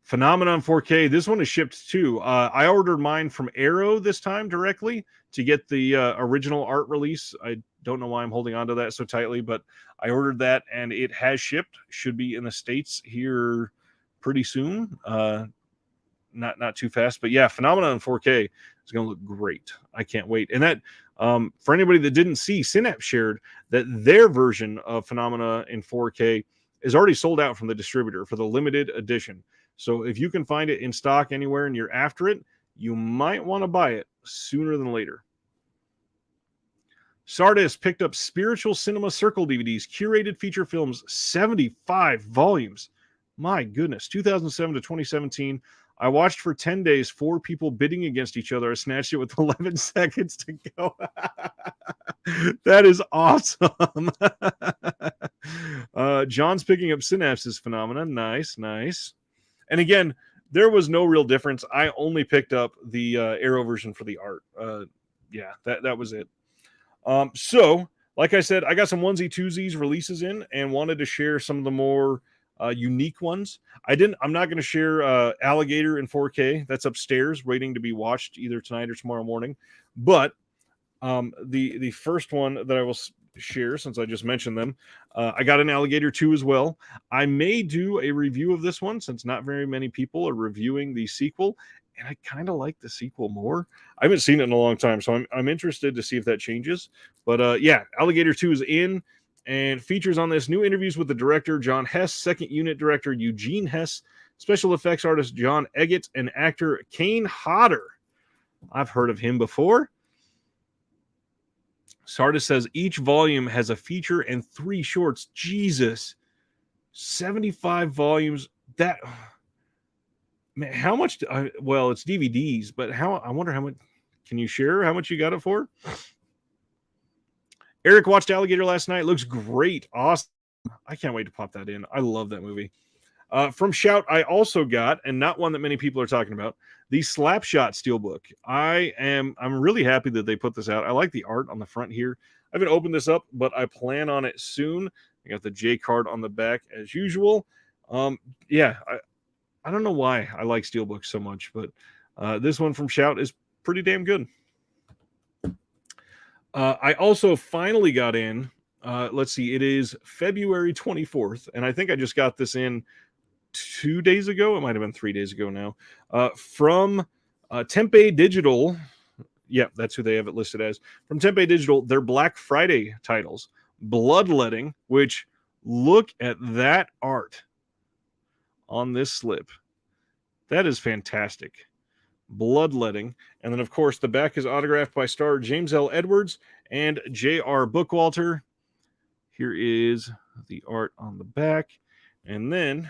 Phenomenon 4K. This one is shipped too. I ordered mine from Arrow this time directly to get the original art release. I don't know why I'm holding on to that so tightly, but I ordered that and it has shipped. Should be in the States here pretty soon. Not too fast, but yeah, Phenomenon 4K is going to look great. I can't wait. And that for anybody that didn't see, Synapse shared that their version of Phenomena in 4K is already sold out from the distributor for the limited edition. So if you can find it in stock anywhere and you're after it, you might want to buy it sooner than later. Sardis picked up Spiritual Cinema Circle DVDs, curated feature films, 75 volumes. My goodness, 2007 to 2017. I watched for 10 days, 4 people bidding against each other. I snatched it with 11 seconds to go. That is awesome. John's picking up Synapse's Phenomena. Nice. And again, there was no real difference. I only picked up the Arrow version for the art. Yeah, that was it. So, like I said, I got some onesie twosies releases in and wanted to share some of the more unique ones. I'm not going to share Alligator in 4K. That's upstairs waiting to be watched either tonight or tomorrow morning. But the first one that I will share, since I just mentioned them, I got an Alligator 2 as well. I may do a review of this one since not very many people are reviewing the sequel, and I kind of like the sequel more. I haven't seen it in a long time, so I'm interested to see if that changes. But yeah, Alligator 2 is in and features on this new interviews with the director John Hess, second unit director Eugene Hess, special effects artist John Eggett, and actor Kane Hodder. I've heard of him before. Sardis says each volume has a feature and 3 shorts. Jesus. 75 volumes. That, man, how much? Well, it's DVDs, but I wonder how much. Can you share how much you got it for? Eric watched Alligator last night. Looks great. Awesome. I can't wait to pop that in. I love that movie. From Shout, I also got, and not one that many people are talking about, the Slapshot Steelbook. I'm really happy that they put this out. I like the art on the front here. I haven't opened this up, but I plan on it soon. I got the J card on the back as usual. Yeah, I don't know why I like Steelbooks so much, but this one from Shout is pretty damn good. I also finally got in. Let's see, it is February 24th, and I think I just got this in 2 days ago. It might have been 3 days ago now. From Tempe Digital. Yep, that's who they have it listed as. From Tempe Digital, their Black Friday titles. Bloodletting, which look at that art on this slip. That is fantastic. Bloodletting. And then, of course, the back is autographed by star James L. Edwards and J.R. Bookwalter. Here is the art on the back. And then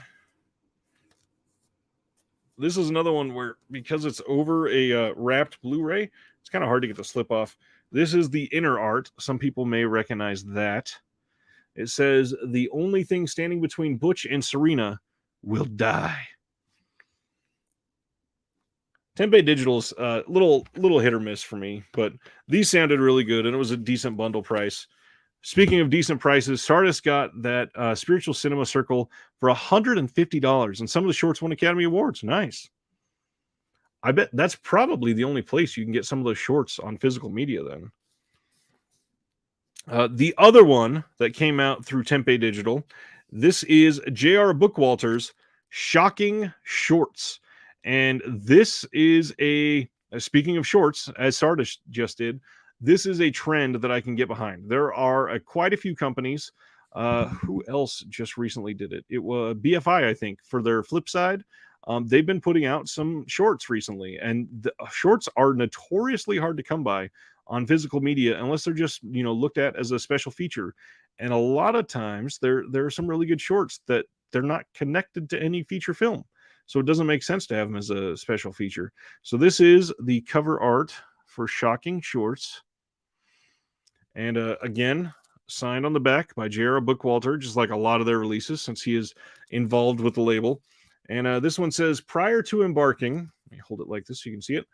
this is another one where, because it's over a wrapped Blu-ray, it's kind of hard to get the slip off. This is the inner art. Some people may recognize that. It says, the only thing standing between Butch and Serena will die. Tempe Digital's little hit or miss for me, but these sounded really good, and it was a decent bundle price. Speaking of decent prices, Sardis got that Spiritual Cinema Circle for $150, and some of the shorts won Academy Awards. Nice. I bet that's probably the only place you can get some of those shorts on physical media then. The other one that came out through Tempe Digital, this is J.R. Bookwalter's Shocking Shorts. And this is speaking of shorts, as Sardis just did, this is a trend that I can get behind. There are quite a few companies. Who else just recently did it? It was BFI, I think, for their flip side. They've been putting out some shorts recently, and the shorts are notoriously hard to come by on physical media unless they're just, looked at as a special feature. And a lot of times there are some really good shorts that they're not connected to any feature film. So it doesn't make sense to have them as a special feature. So this is the cover art for Shocking Shorts. And again, signed on the back by J.R. Bookwalter, just like a lot of their releases, since he is involved with the label. And this one says, prior to embarking, let me hold it like this so you can see it.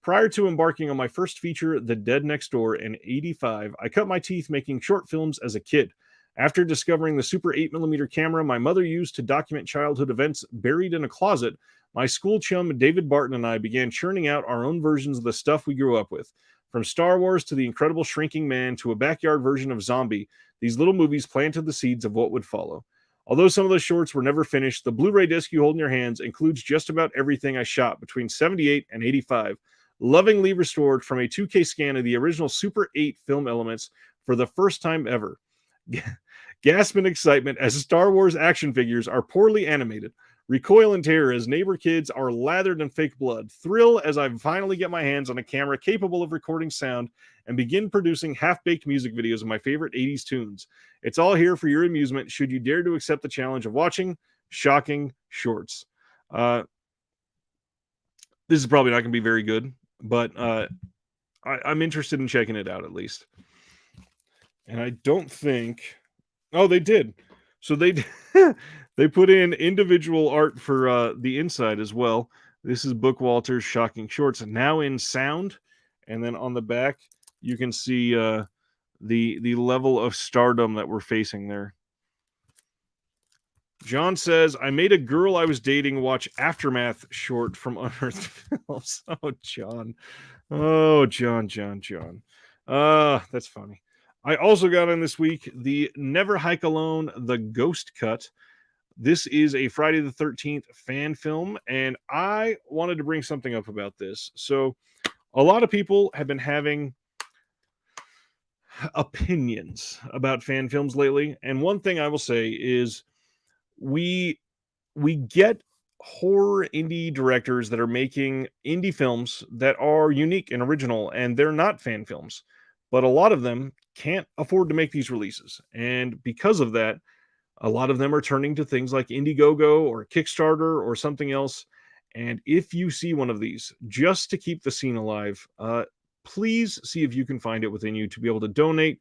Prior to embarking on my first feature, The Dead Next Door, in '85, I cut my teeth making short films as a kid. After discovering the Super 8mm camera my mother used to document childhood events buried in a closet, my school chum David Barton and I began churning out our own versions of the stuff we grew up with. From Star Wars to The Incredible Shrinking Man to a backyard version of Zombie, these little movies planted the seeds of what would follow. Although some of those shorts were never finished, the Blu-ray disc you hold in your hands includes just about everything I shot between 78 and 85, lovingly restored from a 2K scan of the original Super 8 film elements for the first time ever. Gasp in excitement as Star Wars action figures are poorly animated. Recoil in terror as neighbor kids are lathered in fake blood. Thrill as I finally get my hands on a camera capable of recording sound and begin producing half-baked music videos of my favorite 80s tunes. It's all here for your amusement should you dare to accept the challenge of watching Shocking Shorts. This is probably not going to be very good, but I'm interested in checking it out at least. And I don't think... Oh, they did. So they they put in individual art for the inside as well. This is Bookwalter's Shocking Shorts, now in sound. And then on the back, you can see the level of stardom that we're facing there. John says, I made a girl I was dating watch Aftermath short from Unearthed Films. Oh, John. Oh, John. That's funny. I also got on this week the Never Hike Alone, the Ghost Cut. This is a Friday the 13th fan film, and I wanted to bring something up about this. So, a lot of people have been having opinions about fan films lately, and one thing I will say is we get horror indie directors that are making indie films that are unique and original, and they're not fan films, but a lot of them can't afford to make these releases, and because of that, a lot of them are turning to things like Indiegogo or Kickstarter or something else. And if you see one of these, just to keep the scene alive, please see if you can find it within you to be able to donate,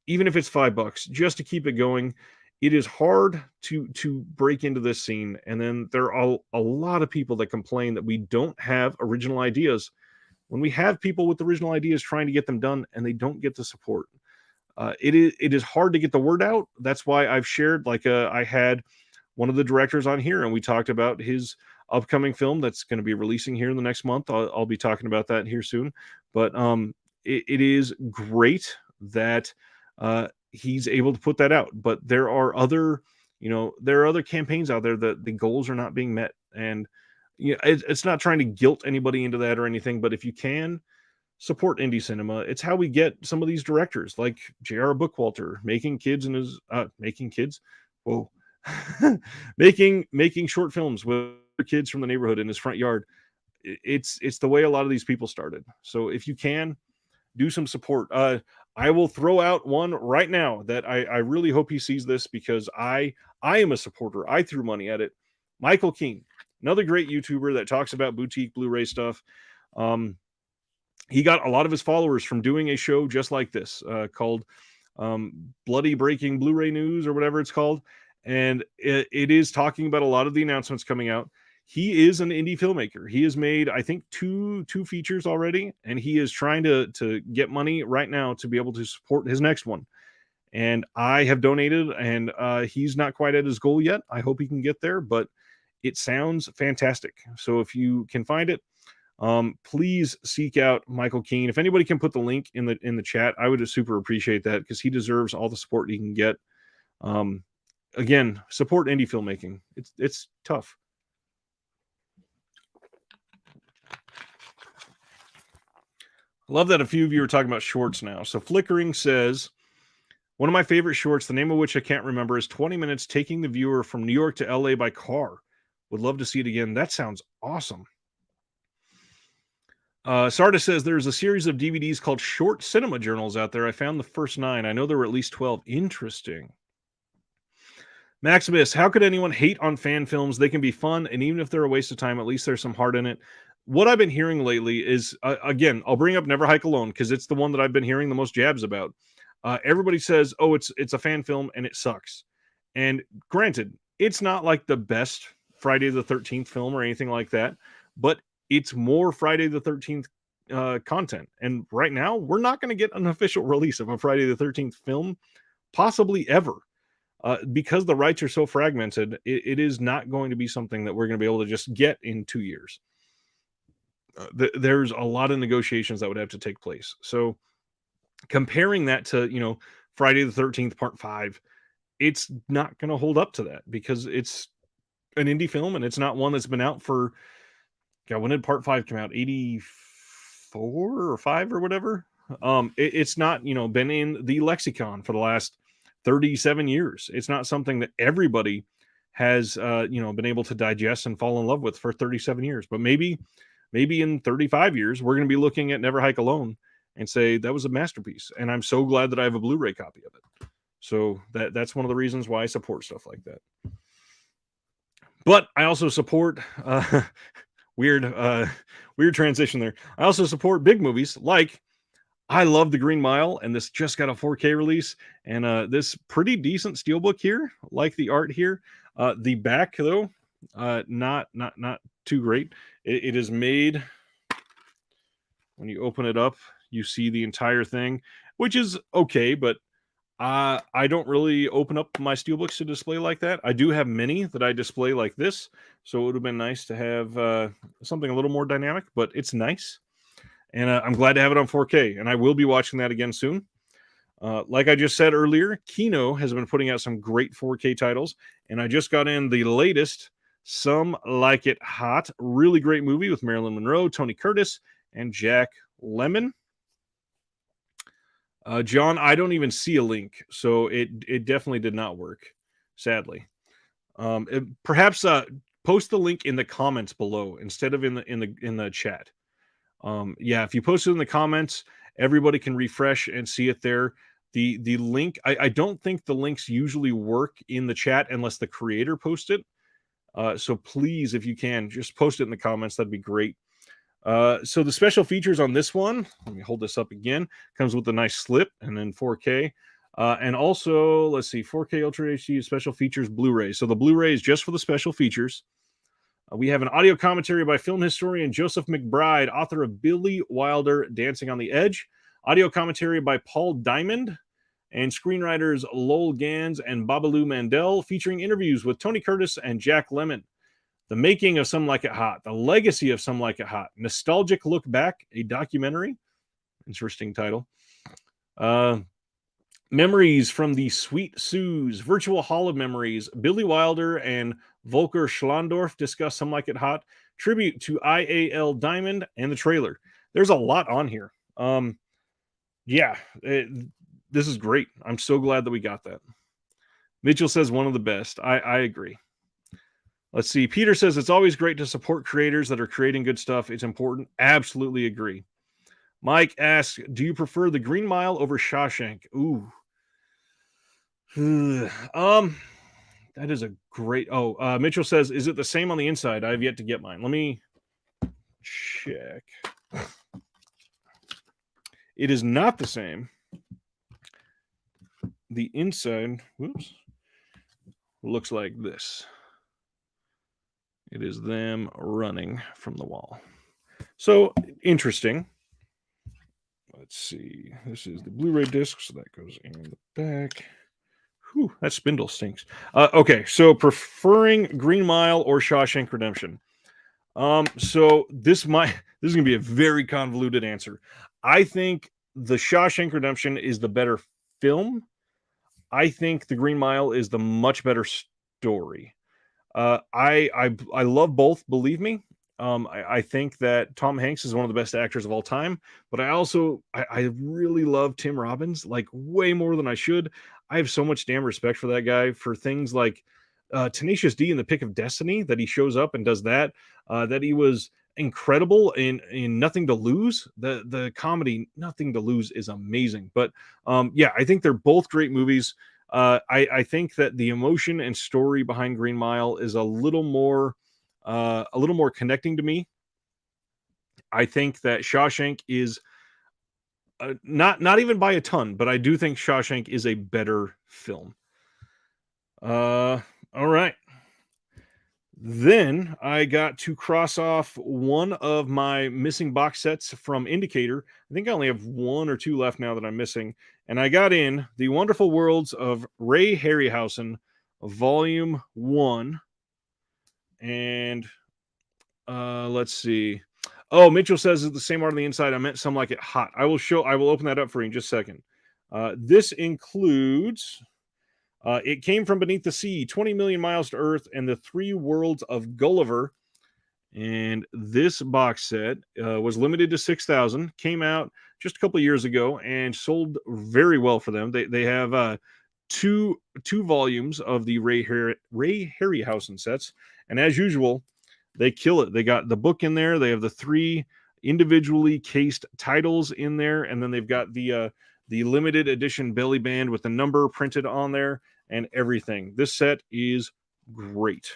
even if it's $5, just to keep it going. It is hard to break into this scene, and then there are a lot of people that complain that we don't have original ideas. When we have people with original ideas trying to get them done, and they don't get the support. It is hard to get the word out. That's why I've shared, I had one of the directors on here, and we talked about his upcoming film that's going to be releasing here in the next month. I'll be talking about that here soon. But it is great that he's able to put that out. But there are other campaigns out there that the goals are not being met, and it's not trying to guilt anybody into that or anything. But if you can support indie cinema, it's how we get some of these directors like J.R. Bookwalter making kids in his whoa making short films with kids from the neighborhood in his front yard. It's the way a lot of these people started. So if you can do some support, I will throw out one right now that I really hope he sees this, because I am a supporter. I threw money at it. Michael Keane, another great YouTuber that talks about boutique Blu-ray stuff. He got a lot of his followers from doing a show just like this, called Bloody Breaking Blu-ray News or whatever it's called. And it is talking about a lot of the announcements coming out. He is an indie filmmaker. He has made, I think, two features already, and he is trying to get money right now to be able to support his next one. And I have donated, and he's not quite at his goal yet. I hope he can get there, but it sounds fantastic. So if you can find it, please seek out Michael Keane. If anybody can put the link in the chat, I would super appreciate that, because he deserves all the support he can get. Again, support indie filmmaking. It's tough. I love that a few of you are talking about shorts now. So Flickering says, one of my favorite shorts, the name of which I can't remember, is 20 minutes taking the viewer from New York to LA by car. Would love to see it again. That sounds awesome. Sarda says there's a series of DVDs called Short Cinema Journals out there. I found the first 9. I know there were at least 12. Interesting. Maximus, how could anyone hate on fan films? They can be fun, and even if they're a waste of time, at least there's some heart in it. What I've been hearing lately is, again, I'll bring up Never Hike Alone, because it's the one that I've been hearing the most jabs about. Everybody says, oh, it's a fan film and it sucks. And granted, it's not like the best Friday the 13th film or anything like that, but it's more Friday the 13th content. And right now, we're not going to get an official release of a Friday the 13th film, possibly ever. Because the rights are so fragmented, it is not going to be something that we're going to be able to just get in 2 years. There's a lot of negotiations that would have to take place. So comparing that to, Friday the 13th Part 5, it's not going to hold up to that, because it's an indie film and it's not one that's been out for, when did Part 5 come out? 84 or 5 or whatever. It's not, been in the lexicon for the last 37 years. It's not something that everybody has, been able to digest and fall in love with for 37 years. But maybe in 35 years, we're going to be looking at Never Hike Alone and say that was a masterpiece. And I'm so glad that I have a Blu-ray copy of it. So that's one of the reasons why I support stuff like that. But I also support weird transition there. I also support big movies like, I love The Green Mile, and this just got a 4K release, and this pretty decent steelbook here, like the art here. The back though, not too great. It is made, when you open it up, you see the entire thing. which is okay, but I don't really open up my steelbooks to display like that. I do have many that I display like this, so it would have been nice to have something a little more dynamic, but it's nice. And I'm glad to have it on 4K, and I will be watching that again soon. Like I just said earlier, Kino has been putting out some great 4K titles, and I just got in the latest, Some Like It Hot, really great movie with Marilyn Monroe, Tony Curtis, and Jack Lemmon. John, I don't even see a link, so it definitely did not work, sadly. Perhaps post the link in the comments below instead of in the chat. Yeah, if you post it in the comments, everybody can refresh and see it there. The link, I don't think the links usually work in the chat unless the creator posts it. So please, if you can, just post it in the comments. That'd be great. So the special features on this one, let me hold this up again, comes with a nice slip and then 4K. And also, let's see, 4K Ultra HD special features Blu-ray. So the Blu-ray is just for the special features. We have an audio commentary by film historian Joseph McBride, author of Billy Wilder, Dancing on the Edge. Audio commentary by Paul Diamond and screenwriters Lowell Gans and Babalu Mandel, featuring interviews with Tony Curtis and Jack Lemmon. The Making of Some Like It Hot, The Legacy of Some Like It Hot, Nostalgic Look Back, a documentary. Interesting title. Memories from the Sweet Sue's, Virtual Hall of Memories. Billy Wilder and Volker Schlondorf discuss Some Like It Hot, tribute to IAL Diamond, and the trailer. There's a lot on here. This is great. I'm so glad that we got that. Mitchell says one of the best. I agree. Let's see. Peter says it's always great to support creators that are creating good stuff. It's important. Absolutely agree. Mike asks, do you prefer The Green Mile over Shawshank? Ooh. That is a great... Mitchell says, is it the same on the inside? I have yet to get mine. Let me check. It is not the same. The inside, whoops, looks like this. It is them running from the wall. So, interesting. Let's see. This is the Blu-ray disc, so that goes in the back. Whew, that spindle stinks. Okay, so preferring Green Mile or Shawshank Redemption. So this is going to be a very convoluted answer. I think the Shawshank Redemption is the better film. I think the Green Mile is the much better story. I love both, believe me. I think that Tom Hanks is one of the best actors of all time, but I really love Tim Robbins, like way more than I should. I have so much damn respect for that guy for things like Tenacious D in The Pick of Destiny, that he shows up and does that he was incredible in Nothing to Lose. The comedy Nothing to Lose is amazing. But I think they're both great movies. I think that the emotion and story behind Green Mile is a little more connecting to me. I think that Shawshank is not even by a ton, but I do think Shawshank is a better film. All right. Then I got to cross off one of my missing box sets from Indicator. I think I only have one or two left now that I'm missing. And I got in The Wonderful Worlds of Ray Harryhausen, Volume 1. And let's see. Oh, Mitchell says it's the same art on the inside. I meant Some Like It Hot. I will open that up for you in just a second. This includes... It Came from Beneath the Sea, 20 Million Miles to Earth, and The Three Worlds of Gulliver. And this box set was limited to 6,000, came out just a couple of years ago, and sold very well for them. They have two volumes of the Ray Harryhausen sets, and as usual, they kill it. They got the book in there. They have the 3 individually cased titles in there, and then they've got the limited edition belly band with the number printed on there and everything. This set is great.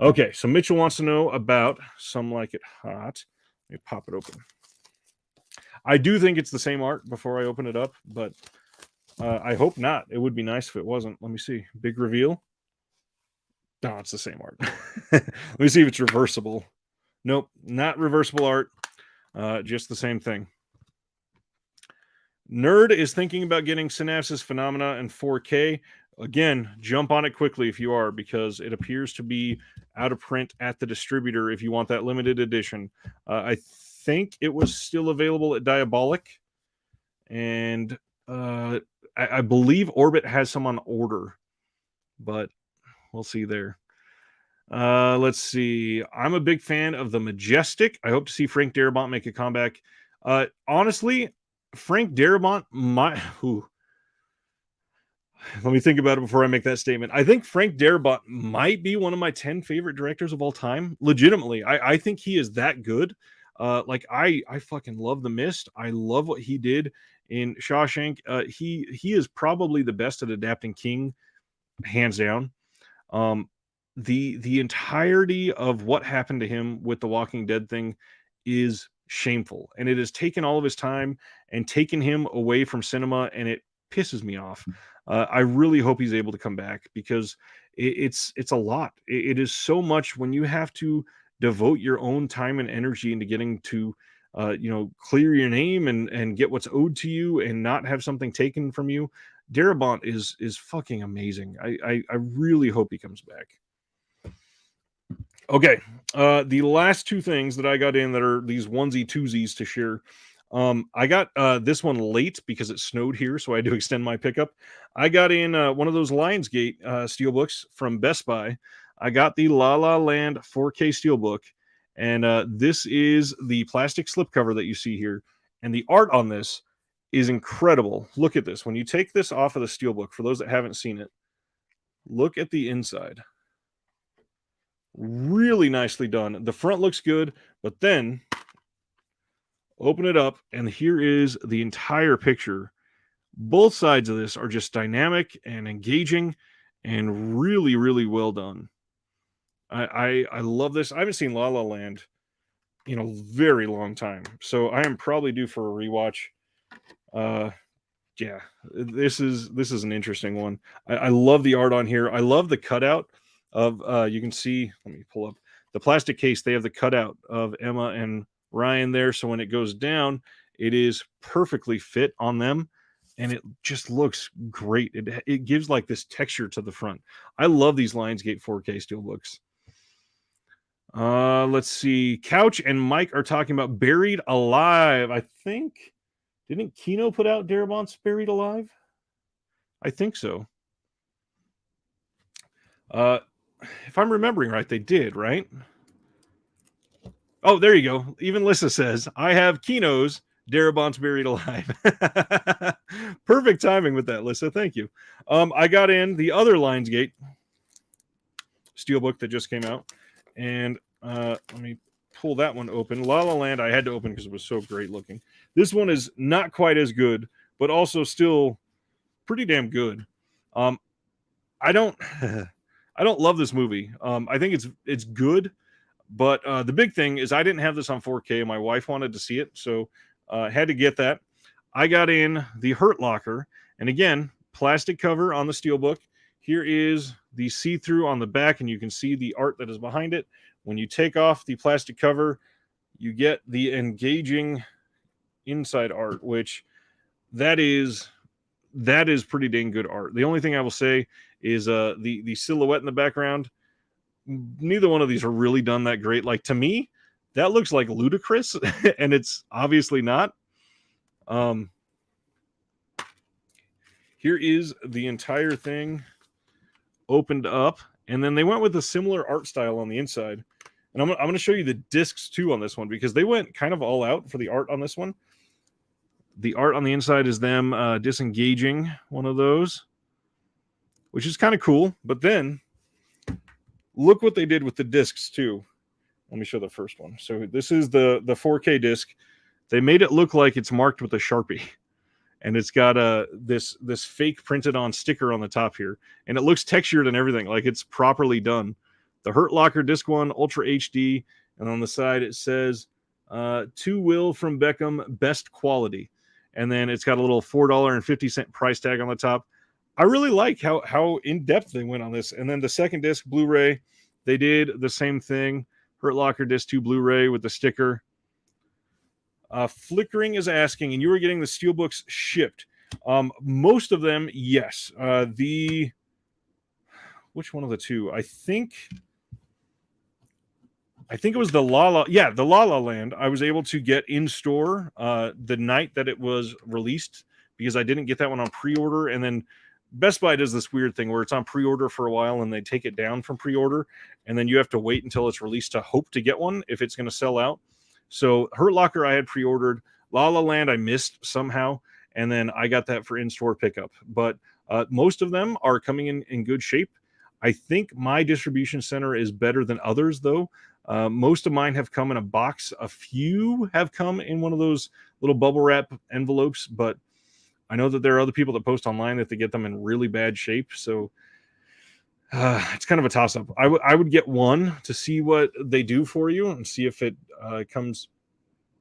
Okay, so Mitchell wants to know about Some Like It Hot. Let me pop it open. I do think it's the same art before I open it up, but I hope not. It would be nice if it wasn't. Let me see. Big reveal. No, it's the same art. Let me see if it's reversible. Nope, not reversible art. Just the same thing. Nerd is thinking about getting Synapses Phenomena in 4K. Again, jump on it quickly if you are, because it appears to be out of print at the distributor if you want that limited edition. I think it was still available at Diabolic, and I believe Orbit has some on order, but we'll see there. Let's see. I'm a big fan of the Majestic. I hope to see Frank Darabont make a comeback. Honestly, Frank Darabont might. Let me think about it before I make that statement. I think Frank Darabont might be one of my 10 favorite directors of all time. Legitimately, I think he is that good. Like I fucking love The Mist. I love what he did in Shawshank. He is probably the best at adapting King, hands down. The entirety of what happened to him with the Walking Dead thing is shameful, and it has taken all of his time and taken him away from cinema, and it pisses me off. I really hope he's able to come back, because it's a lot. It is so much when you have to devote your own time and energy into getting to clear your name and get what's owed to you and not have something taken from you. Darabont is fucking amazing. I really hope he comes back. Okay, the last two things that I got in that are these onesie twosies to share. I got this one late because it snowed here, so I had to extend my pickup. I got in one of those Lionsgate steelbooks from Best Buy. I got the La La Land 4K steelbook, and this is the plastic slipcover that you see here. And the art on this is incredible. Look at this. When you take this off of the steelbook, for those that haven't seen it, look at the inside. Really nicely done. The front looks good, but then open it up, and here is the entire picture. Both sides of this are just dynamic and engaging and really, really well done. I love this. I haven't seen La La Land in a very long time, so I am probably due for a rewatch. Yeah, this is an interesting one. I love the art on here. I love the cutout of you can see, let me pull up the plastic case. They have the cutout of Emma and Ryan there, so when it goes down, it is perfectly fit on them, and it just looks great. It gives like this texture to the front. I love these Lionsgate 4K steelbooks. Let's see. Couch and Mike are talking about Buried Alive. I think, didn't Kino put out Darabont's Buried Alive? I think so. If I'm remembering right, they did, right? Oh, there you go. Even Lissa says, I have Kino's Darabont's Buried Alive. Perfect timing with that, Lissa. Thank you. I got in the other Lionsgate steelbook that just came out, and let me pull that one open. La La Land I had to open because it was so great looking. This one is not quite as good, but also still pretty damn good. I don't I don't love this movie. I think it's good, but the big thing is I didn't have this on 4K. My wife wanted to see it, so I had to get that. I got in the Hurt Locker, and again, plastic cover on the steelbook. Here is the see-through on the back, and you can see the art that is behind it. When you take off the plastic cover, you get the engaging inside art, which that is pretty dang good art. The only thing I will say is the silhouette in the background. Neither one of these are really done that great. Like, to me, that looks like ludicrous, and it's obviously not. Here is the entire thing opened up, and then they went with a similar art style on the inside. And I'm going to show you the discs too on this one, because they went kind of all out for the art on this one. The art on the inside is them disengaging one of those, which is kind of cool. But then look what they did with the discs too. Let me show the first one. So this is the 4K disc. They made it look like it's marked with a Sharpie, and it's got this fake printed on sticker on the top here, and it looks textured and everything, like it's properly done. The Hurt Locker disc 1 Ultra HD, and on the side it says to Will from Beckham, best quality. And then it's got a little $4.50 price tag on the top. I really like how in-depth they went on this. And then the second disc, Blu-ray, they did the same thing. Hurt Locker disc 2 Blu-ray with the sticker. Flickering is asking, and you were getting the steelbooks shipped. Most of them, yes. Which one of the two? I think it was the La La Land. I was able to get in store the night that it was released because I didn't get that one on pre-order, and then Best Buy does this weird thing where it's on pre-order for a while and they take it down from pre-order, and then you have to wait until it's released to hope to get one if it's going to sell out. So Hurt Locker I had pre-ordered. La La Land I missed somehow, and then I got that for in-store pickup. But most of them are coming in good shape. I think my distribution center is better than others, though. Most of mine have come in a box. A few have come in one of those little bubble wrap envelopes, but I know that there are other people that post online that they get them in really bad shape. So it's kind of a toss-up. I would get one to see what they do for you and see if it comes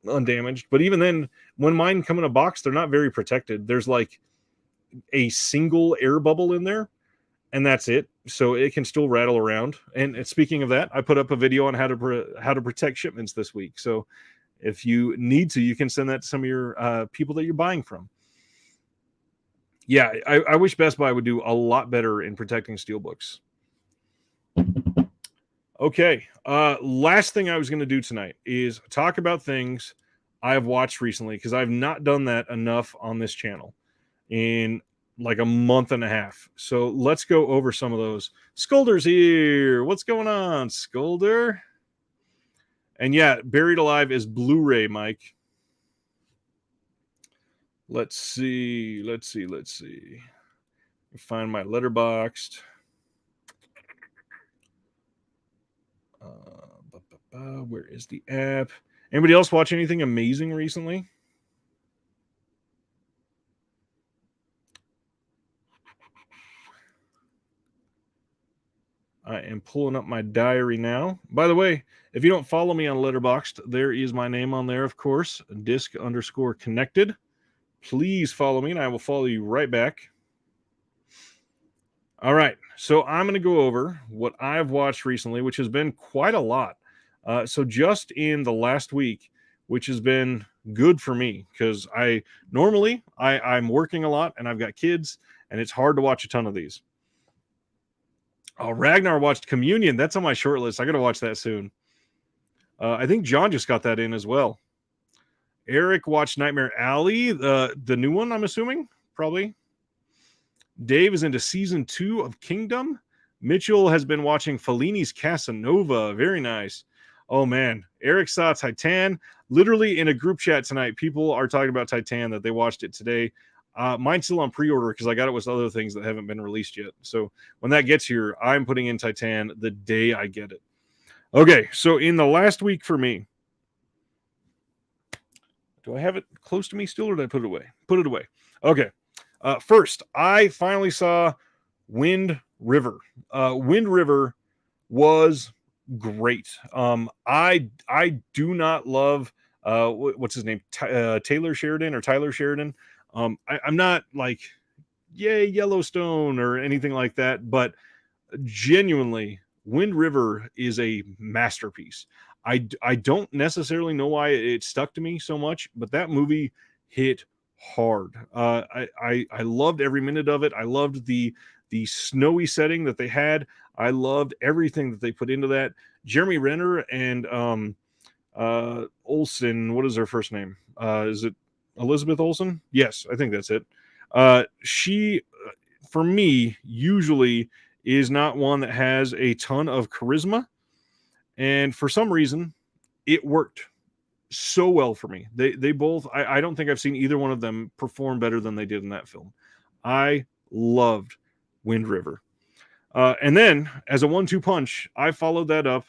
undamaged. But even then, when mine come in a box, they're not very protected. There's like a single air bubble in there, and that's it. So it can still rattle around. And speaking of that, I put up a video on how to protect shipments this week. So if you need to, you can send that to some of your people that you're buying from. Yeah, I wish Best Buy would do a lot better in protecting steelbooks. Okay, last thing I was going to do tonight is talk about things I have watched recently, because I've not done that enough on this channel in like a month and a half. So let's go over some of those. Skolder's here. What's going on, Skolder? And yeah, Buried Alive is Blu-ray, Mike. Let's see. Find my Letterboxd. Where is the app? Anybody else watch anything amazing recently? I am pulling up my diary now. By the way, if you don't follow me on Letterboxd, there is my name on there, of course, disc_connected. Please follow me, and I will follow you right back. All right, so I'm going to go over what I've watched recently, which has been quite a lot. So just in the last week, which has been good for me, because I'm working a lot, and I've got kids, and it's hard to watch a ton of these. Oh, Ragnar watched Communion. That's on my short list. I got to watch that soon. I think John just got that in as well. Eric watched Nightmare Alley, the new one, I'm assuming, probably. Dave is into season 2 of Kingdom. Mitchell has been watching Fellini's Casanova. Very nice. Oh, man. Eric saw Titan. Literally in a group chat tonight, people are talking about Titan, that they watched it today. Mine's still on pre-order because I got it with other things that haven't been released yet. So when that gets here, I'm putting in Titan the day I get it. Okay, so in the last week for me, do I have it close to me still, or did I put it away? Put it away. Okay. First, I finally saw Wind River. Wind River was great. I do not love what's his name, Tyler Sheridan. I'm not like, yay, Yellowstone or anything like that, but genuinely, Wind River is a masterpiece. I don't necessarily know why it stuck to me so much, but that movie hit hard. I loved every minute of it. I loved the snowy setting that they had. I loved everything that they put into that. Jeremy Renner and Olsen, what is her first name? Is it Elizabeth Olsen? Yes, I think that's it. She, for me, usually is not one that has a ton of charisma. And for some reason, it worked so well for me. They both, I don't think I've seen either one of them perform better than they did in that film. I loved Wind River. And then, as a 1-2 punch, I followed that up.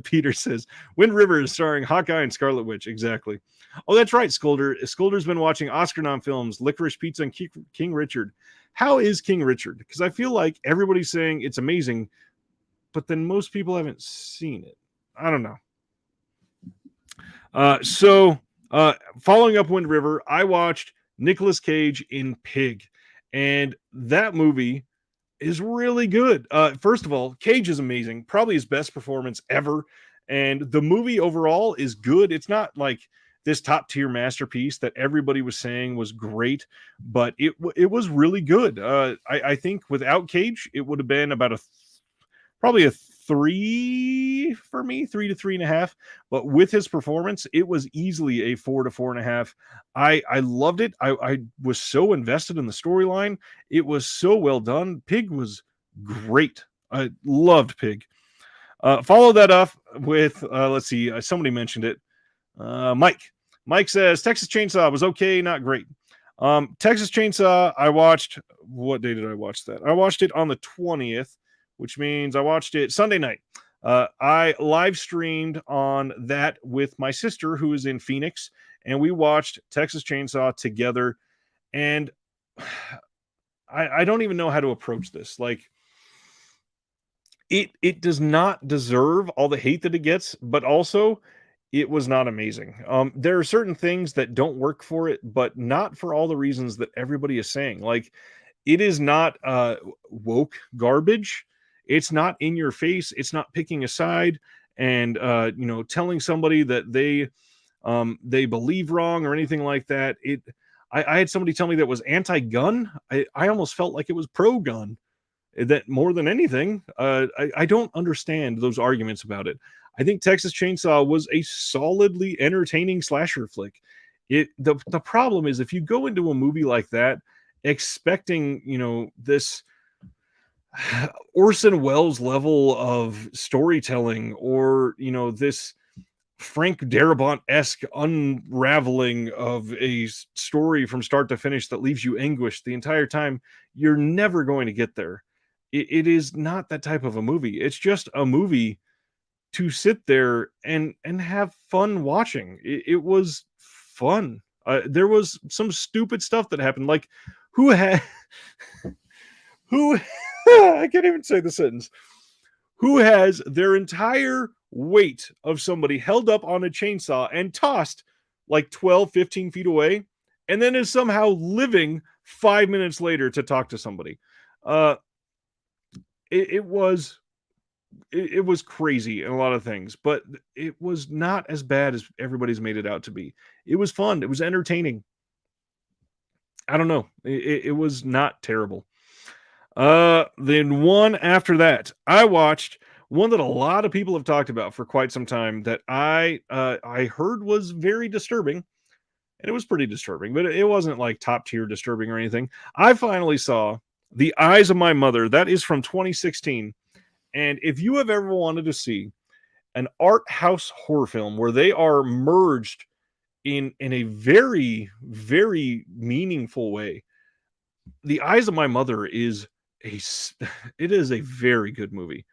Peter says, Wind River is starring Hawkeye and Scarlet Witch. Exactly. Oh, that's right, Skolder. Skolder's been watching Oscar nom films, Licorice Pizza and King Richard. How is King Richard? Because I feel like everybody's saying it's amazing, but then most people haven't seen it. I don't know. So following up Wind River, I watched Nicolas Cage in Pig, and that movie is really good. First of all, Cage is amazing, probably his best performance ever, and the movie overall is good. It's not like this top tier masterpiece that everybody was saying was great, but it was really good. I think without Cage, it would have been about probably a 3 for me, 3 to 3.5. But with his performance, it was easily a 4 to 4.5. I loved it. I was so invested in the storyline. It was so well done. Pig was great. I loved Pig. Follow that up with let's see, somebody mentioned it. Mike. Mike says Texas Chainsaw was okay, not great. Texas Chainsaw, I watched. What day did I watch that? I watched it on the 20th, which means I watched it Sunday night. I live streamed on that with my sister, who is in Phoenix, and we watched Texas Chainsaw together. And I don't even know how to approach this. Like, it does not deserve all the hate that it gets, but also it was not amazing. There are certain things that don't work for it, but not for all the reasons that everybody is saying. Like, it is not woke garbage. It's not in your face. It's not picking a side and telling somebody that they believe wrong or anything like that. I had somebody tell me that was anti-gun. I almost felt like it was pro-gun. That more than anything, I don't understand those arguments about it. I think Texas Chainsaw was a solidly entertaining slasher flick. The problem is if you go into a movie like that expecting, this Orson Welles level of storytelling or, this Frank Darabont-esque unraveling of a story from start to finish that leaves you anguished the entire time, you're never going to get there. It is not that type of a movie. It's just a movie to sit there and have fun watching. It was fun. There was some stupid stuff that happened. Like, who had who I can't even say the sentence. Who has their entire weight of somebody held up on a chainsaw and tossed like 12, 15 feet away, and then is somehow living 5 minutes later to talk to somebody? It was crazy in a lot of things, but it was not as bad as everybody's made it out to be. It was fun. It was entertaining. I don't know. It was not terrible. Then one after that, I watched one that a lot of people have talked about for quite some time that I heard was very disturbing, and it was pretty disturbing, but it wasn't like top tier disturbing or anything. I finally saw The Eyes of My Mother. That is from 2016. And if you have ever wanted to see an art house horror film where they are merged in a very, very meaningful way, The Eyes of My Mother is it is a very good movie.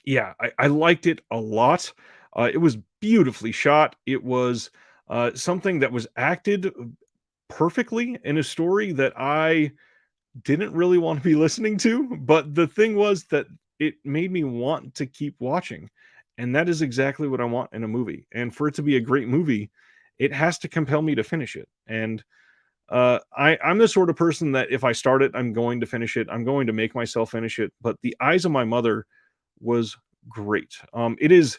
Yeah, I liked it a lot. It was beautifully shot. It was something that was acted perfectly in a story that I didn't really want to be listening to, but the thing was that it made me want to keep watching. And that is exactly what I want in a movie. And for it to be a great movie, it has to compel me to finish it. And I'm the sort of person that if I start it, I'm going to finish it. I'm going to make myself finish it. But The Eyes of My Mother was great. It is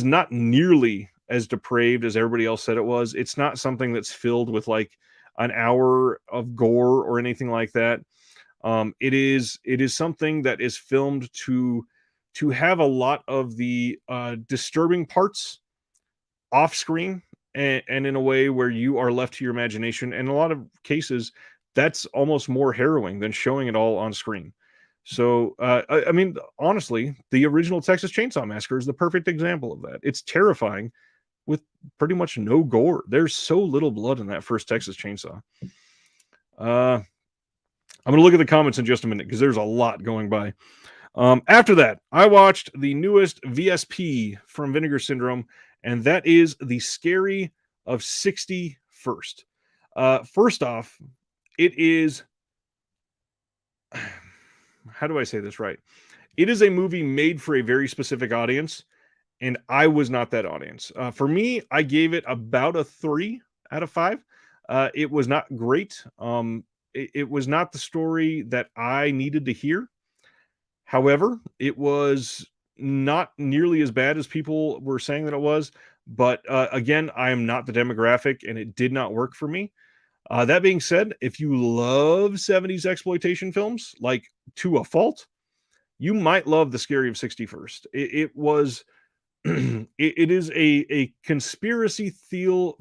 not nearly as depraved as everybody else said it was. It's not something that's filled with like an hour of gore or anything like that. It is something that is filmed to have a lot of the disturbing parts off screen and in a way where you are left to your imagination. And in a lot of cases, that's almost more harrowing than showing it all on screen. So, I mean, honestly, the original Texas Chainsaw Massacre is the perfect example of that. It's terrifying with pretty much no gore. There's so little blood in that first Texas Chainsaw. I'm going to look at the comments in just a minute because there's a lot going by. After that, I watched the newest VSP from Vinegar Syndrome, and that is The Scary of 61st. First off, it is... How do I say this right? It is a movie made for a very specific audience, and I was not that audience. For me, I gave it about a 3 out of 5. It was not great. It was not the story that I needed to hear. However, it was not nearly as bad as people were saying that it was. But again, I am not the demographic, and it did not work for me. That being said, if you love 70s exploitation films, like to a fault, you might love The Scary of 61st. It was it is a conspiracy feel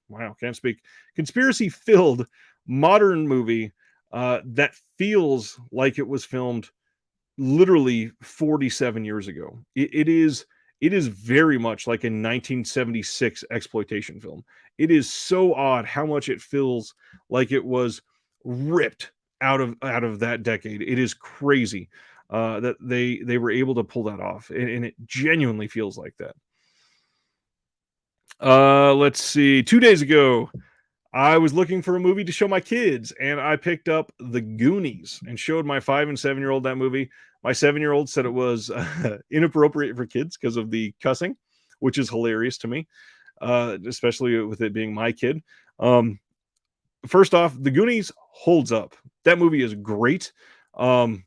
wow, can't speak. Conspiracy filled modern movie that feels like it was filmed literally 47 years ago. It is very much like a 1976 exploitation film. It is so odd how much it feels like it was ripped out of that decade. It is crazy that they were able to pull that off, and it genuinely feels like that. Let's see. 2 days ago, I was looking for a movie to show my kids, and I picked up The Goonies and showed my 5 and 7-year-old that movie. My 7-year-old said it was inappropriate for kids because of the cussing, which is hilarious to me, especially with it being my kid. Um, First off, The Goonies holds up. That movie is great. Um,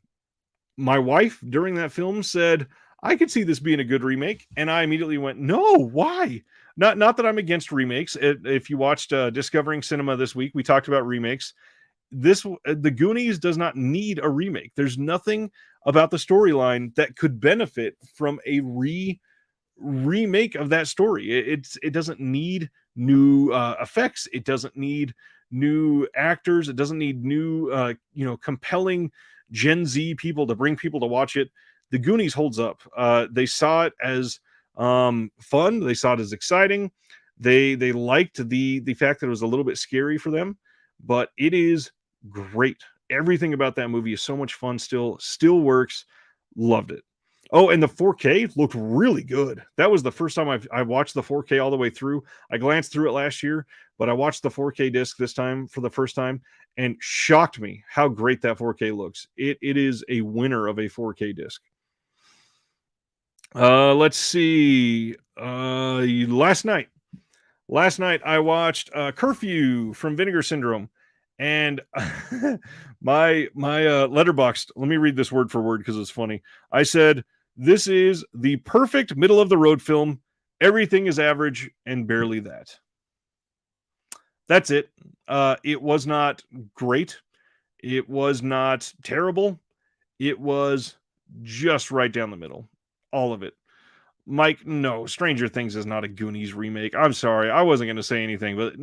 my wife during that film said, I could see this being a good remake. And I immediately went, no, why? Not that I'm against remakes. If you watched Discovering Cinema this week, we talked about remakes. The Goonies does not need a remake. There's nothing about the storyline that could benefit from a remake of that story. It doesn't need new effects. It doesn't need new actors. It doesn't need new compelling Gen Z people to bring people to watch it. The Goonies holds up. They saw it as fun. They saw it as exciting. They liked the fact that it was a little bit scary for them, but it is great. Everything about that movie is so much fun. Still works. Loved it. Oh, and the 4K looked really good. That was the first time I watched the 4K all the way through. I glanced through it last year, but I watched the 4K disc this time for the first time, and shocked me how great that 4K looks. It is a winner of a 4K disc. Let's see. Last night I watched Curfew from Vinegar Syndrome, and my letterboxed. Let me read this word for word because it's funny. I said, "This is the perfect middle of the road film. Everything is average and barely that." That's it. It was not great. It was not terrible. It was just right down the middle. All of it. Mike, no, Stranger Things is not a Goonies remake. I'm sorry. I wasn't going to say anything, but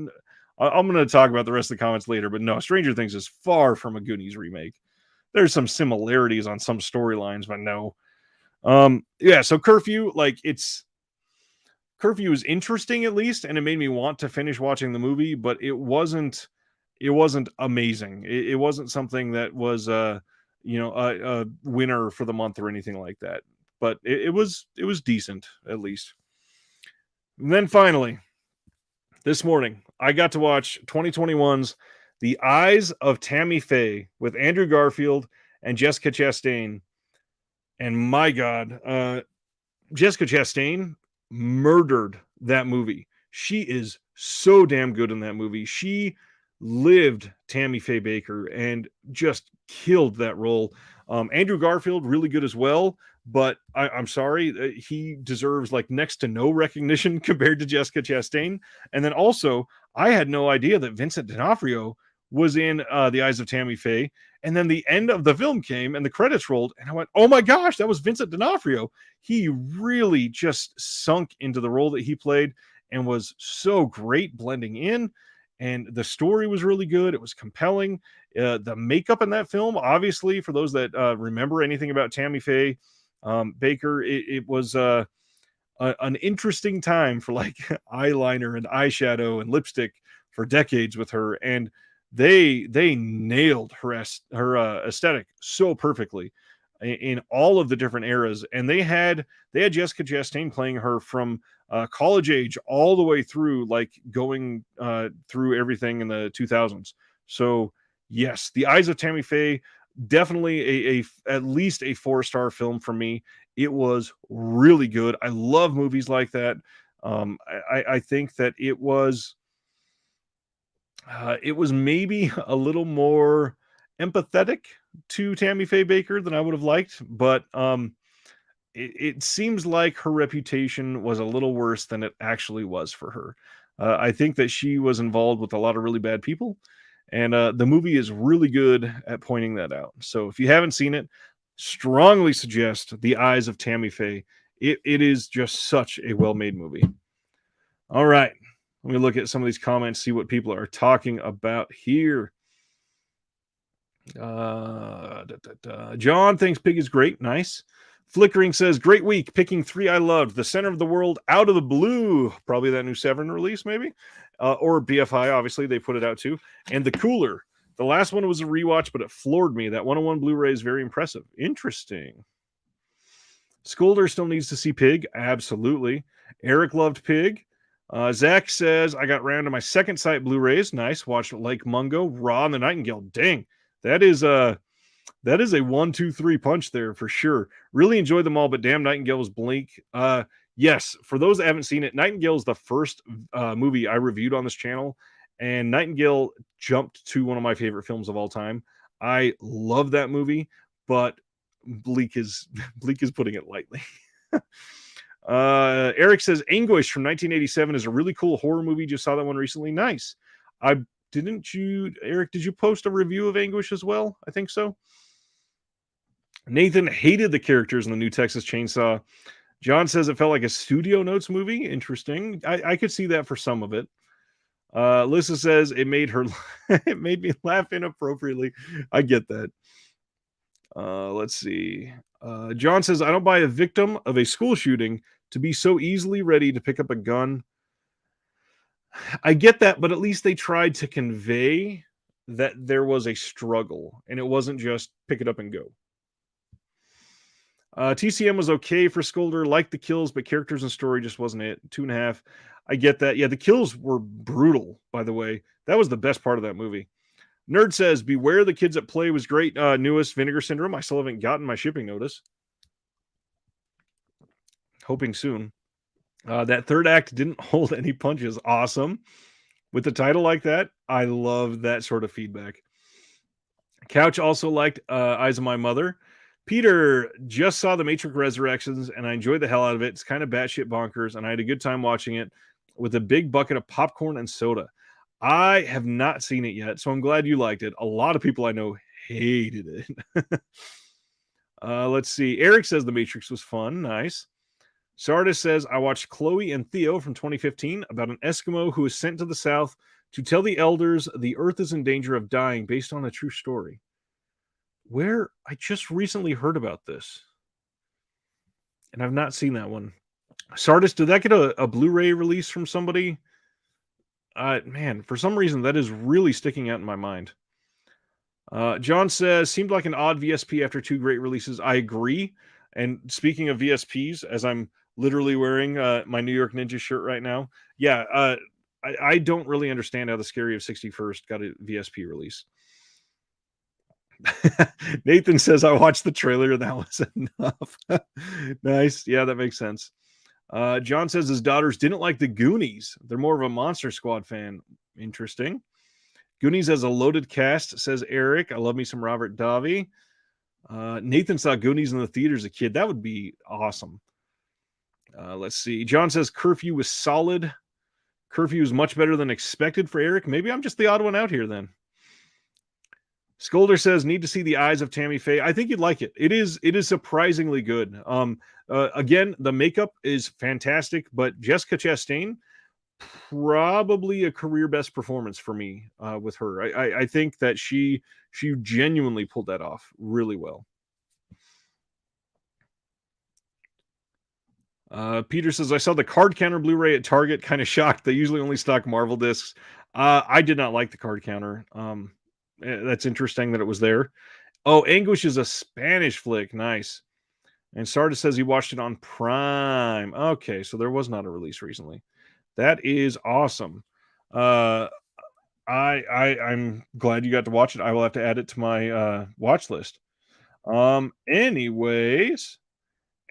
I'm going to talk about the rest of the comments later. But no, Stranger Things is far from a Goonies remake. There's some similarities on some storylines, but no. Yeah, so Curfew is interesting at least, and it made me want to finish watching the movie, but it wasn't amazing. It wasn't something that was a winner for the month or anything like that. But it was decent at least. And then finally, this morning, I got to watch 2021's The Eyes of Tammy Faye with Andrew Garfield and Jessica Chastain. And my God, Jessica Chastain murdered that movie. She is so damn good in that movie. She lived Tammy Faye Baker and just killed that role. Andrew Garfield, really good as well, but I'm sorry, he deserves like next to no recognition compared to Jessica Chastain. And then also, I had no idea that Vincent D'Onofrio was in The Eyes of Tammy Faye. And then the end of the film came and the credits rolled, and I went, "Oh my gosh, that was Vincent D'Onofrio." He really just sunk into the role that he played and was so great blending in. And the story was really good. It was compelling. The makeup in that film, obviously, for those that remember anything about Tammy Faye Baker, it was an interesting time for like eyeliner and eyeshadow and lipstick for decades with her, and they nailed her aesthetic so perfectly in all of the different eras. And they had Jessica Chastain playing her from college age all the way through, like going through everything in the 2000s. So yes, The Eyes of Tammy Faye, definitely a at least a 4-star film for me. It was really good. I love movies like that. I think that it was maybe a little more empathetic to Tammy Faye Baker than I would have liked, but it seems like her reputation was a little worse than it actually was for her. I think that she was involved with a lot of really bad people, and the movie is really good at pointing that out. So if you haven't seen it, strongly suggest The Eyes of Tammy Faye. It is just such a well-made movie. All right, let me look at some of these comments, see what people are talking about here. John thinks Pig is great. Nice. Flickering says, great week. Picking 3 I loved. The Center of the World, Out of the Blue. Probably that new Severin release, maybe. Or BFI, obviously. They put it out too. And The Cooler. The last one was a rewatch, but it floored me. That 101 Blu-ray is very impressive. Interesting. Skolder still needs to see Pig. Absolutely. Eric loved Pig. Zach says, I got around to my second sight Blu-rays. Nice. Watched Lake Mungo, Raw, and The Nightingale. Dang. That is a 1-2-3 punch there for sure. Really enjoyed them all, but damn, Nightingale was bleak. Yes, for those that haven't seen it, Nightingale is the first movie I reviewed on this channel, and Nightingale jumped to one of my favorite films of all time. I love that movie, but bleak is putting it lightly. Eric says Anguish from 1987 is a really cool horror movie. Just saw that one recently. Nice. Didn't you, Eric, did you post a review of Anguish as well? I think so. Nathan hated the characters in the new Texas Chainsaw. John says it felt like a Studio Notes movie. Interesting. I could see that for some of it. Lisa says it made me laugh inappropriately. I get that. Let's see. John says, I don't buy a victim of a school shooting to be so easily ready to pick up a gun. I get that, but at least they tried to convey that there was a struggle, and it wasn't just pick it up and go. TCM was okay for Skolder, liked the kills, but characters and story just wasn't it. 2.5. I get that. Yeah, the kills were brutal, by the way. That was the best part of that movie. Nerd says, Beware the Kids at Play was great. Newest Vinegar Syndrome. I still haven't gotten my shipping notice. Hoping soon. That third act didn't hold any punches. Awesome. With the title like that, I love that sort of feedback. Couch also liked Eyes of My Mother. Peter just saw The Matrix Resurrections, and I enjoyed the hell out of it. It's kind of batshit bonkers, and I had a good time watching it with a big bucket of popcorn and soda. I have not seen it yet, so I'm glad you liked it. A lot of people I know hated it. Let's see. Eric says The Matrix was fun. Nice. Sardis says, I watched Chloe and Theo from 2015 about an Eskimo who is sent to the South to tell the elders the Earth is in danger of dying based on a true story. Where I just recently heard about this, and I've not seen that one. Sardis, did that get a Blu-ray release from somebody? Man, for some reason that is really sticking out in my mind. John says, seemed like an odd VSP after 2 great releases. I agree. And speaking of VSPs, as I'm literally wearing my New York Ninja shirt right now, yeah, I don't really understand how the Scary of 61st got a VSP release. Nathan says, I watched the trailer and that was enough. Nice. Yeah, that makes sense. John says his daughters didn't like the Goonies. They're more of a Monster Squad fan. Interesting. Goonies has a loaded cast, says Eric. I love me some Robert Davi. Nathan saw Goonies in the theater as a kid. That would be awesome. Let's see. John says Curfew was solid. Curfew is much better than expected for Eric. Maybe I'm just the odd one out here then. Skolder says, need to see The Eyes of Tammy Faye. I think you'd like it. It is surprisingly good. Again, the makeup is fantastic, but Jessica Chastain, probably a career best performance for me with her. I think that she genuinely pulled that off really well. Peter says, I saw the Card Counter Blu-ray at Target. Kind of shocked. They usually only stock Marvel discs. I did not like the Card Counter. That's interesting that it was there. Oh, Anguish is a Spanish flick. Nice. And Sardis says he watched it on Prime. Okay, so there was not a release recently. That is awesome. I'm glad you got to watch it. I will have to add it to my watch list. Anyways,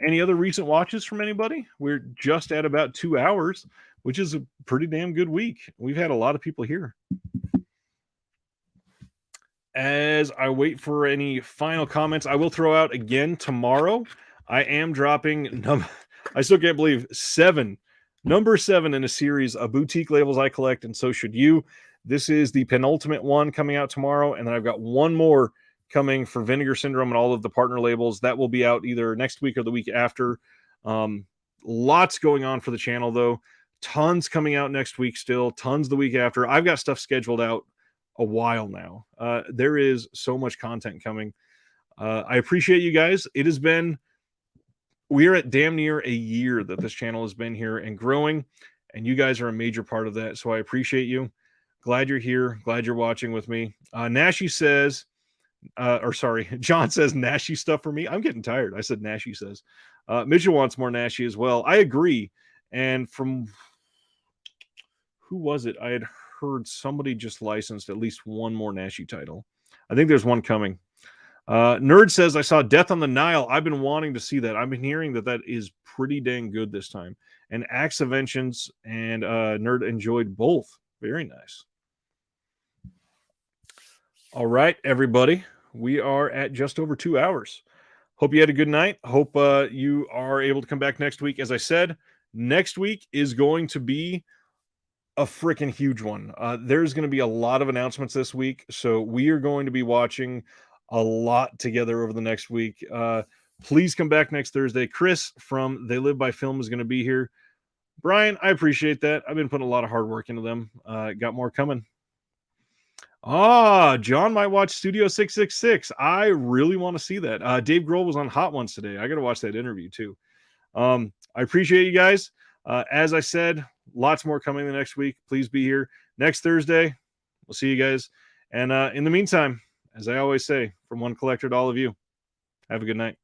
any other recent watches from anybody? We're just at about 2 hours, which is a pretty damn good week. We've had a lot of people here. As I wait for any final comments, I will throw out again tomorrow. I am dropping I still can't believe number 7 in a series of boutique labels I collect, and so should you. This is the penultimate one coming out tomorrow, and then I've got one more coming for Vinegar Syndrome and all of the partner labels. That will be out either next week or the week after. Lots going on for the channel, though. Tons coming out next week still, tons the week after. I've got stuff scheduled out a while now. There is so much content coming. I appreciate you guys. We are at damn near a year that this channel has been here and growing, and you guys are a major part of that. So I appreciate you. Glad you're here. Glad you're watching with me. Nashi says, John says Nashi stuff for me. I'm getting tired. I said Nashi says. Mitchell wants more Nashi as well. I agree. And from who was it? I had heard somebody just licensed at least one more Nashi title. I think there's one coming. Nerd says, I saw Death on the Nile. I've been wanting to see that. I've been hearing that is pretty dang good this time. And Axe of Vengeance and Nerd enjoyed both. Very nice. All right, everybody. We are at just over 2 hours. Hope you had a good night. Hope you are able to come back next week. As I said, next week is going to be a freaking huge one. There's going to be a lot of announcements this week. So we are going to be watching a lot together over the next week. Please come back next Thursday. Chris from They Live by Film is going to be here. Brian, I appreciate that. I've been putting a lot of hard work into them. Got more coming. John might watch Studio 666. I really want to see that. Dave Grohl was on Hot Ones today. I got to watch that interview too. I appreciate you guys. As I said, lots more coming the next week. Please be here next Thursday. We'll see you guys. And in the meantime, as I always say, from one collector to all of you, have a good night.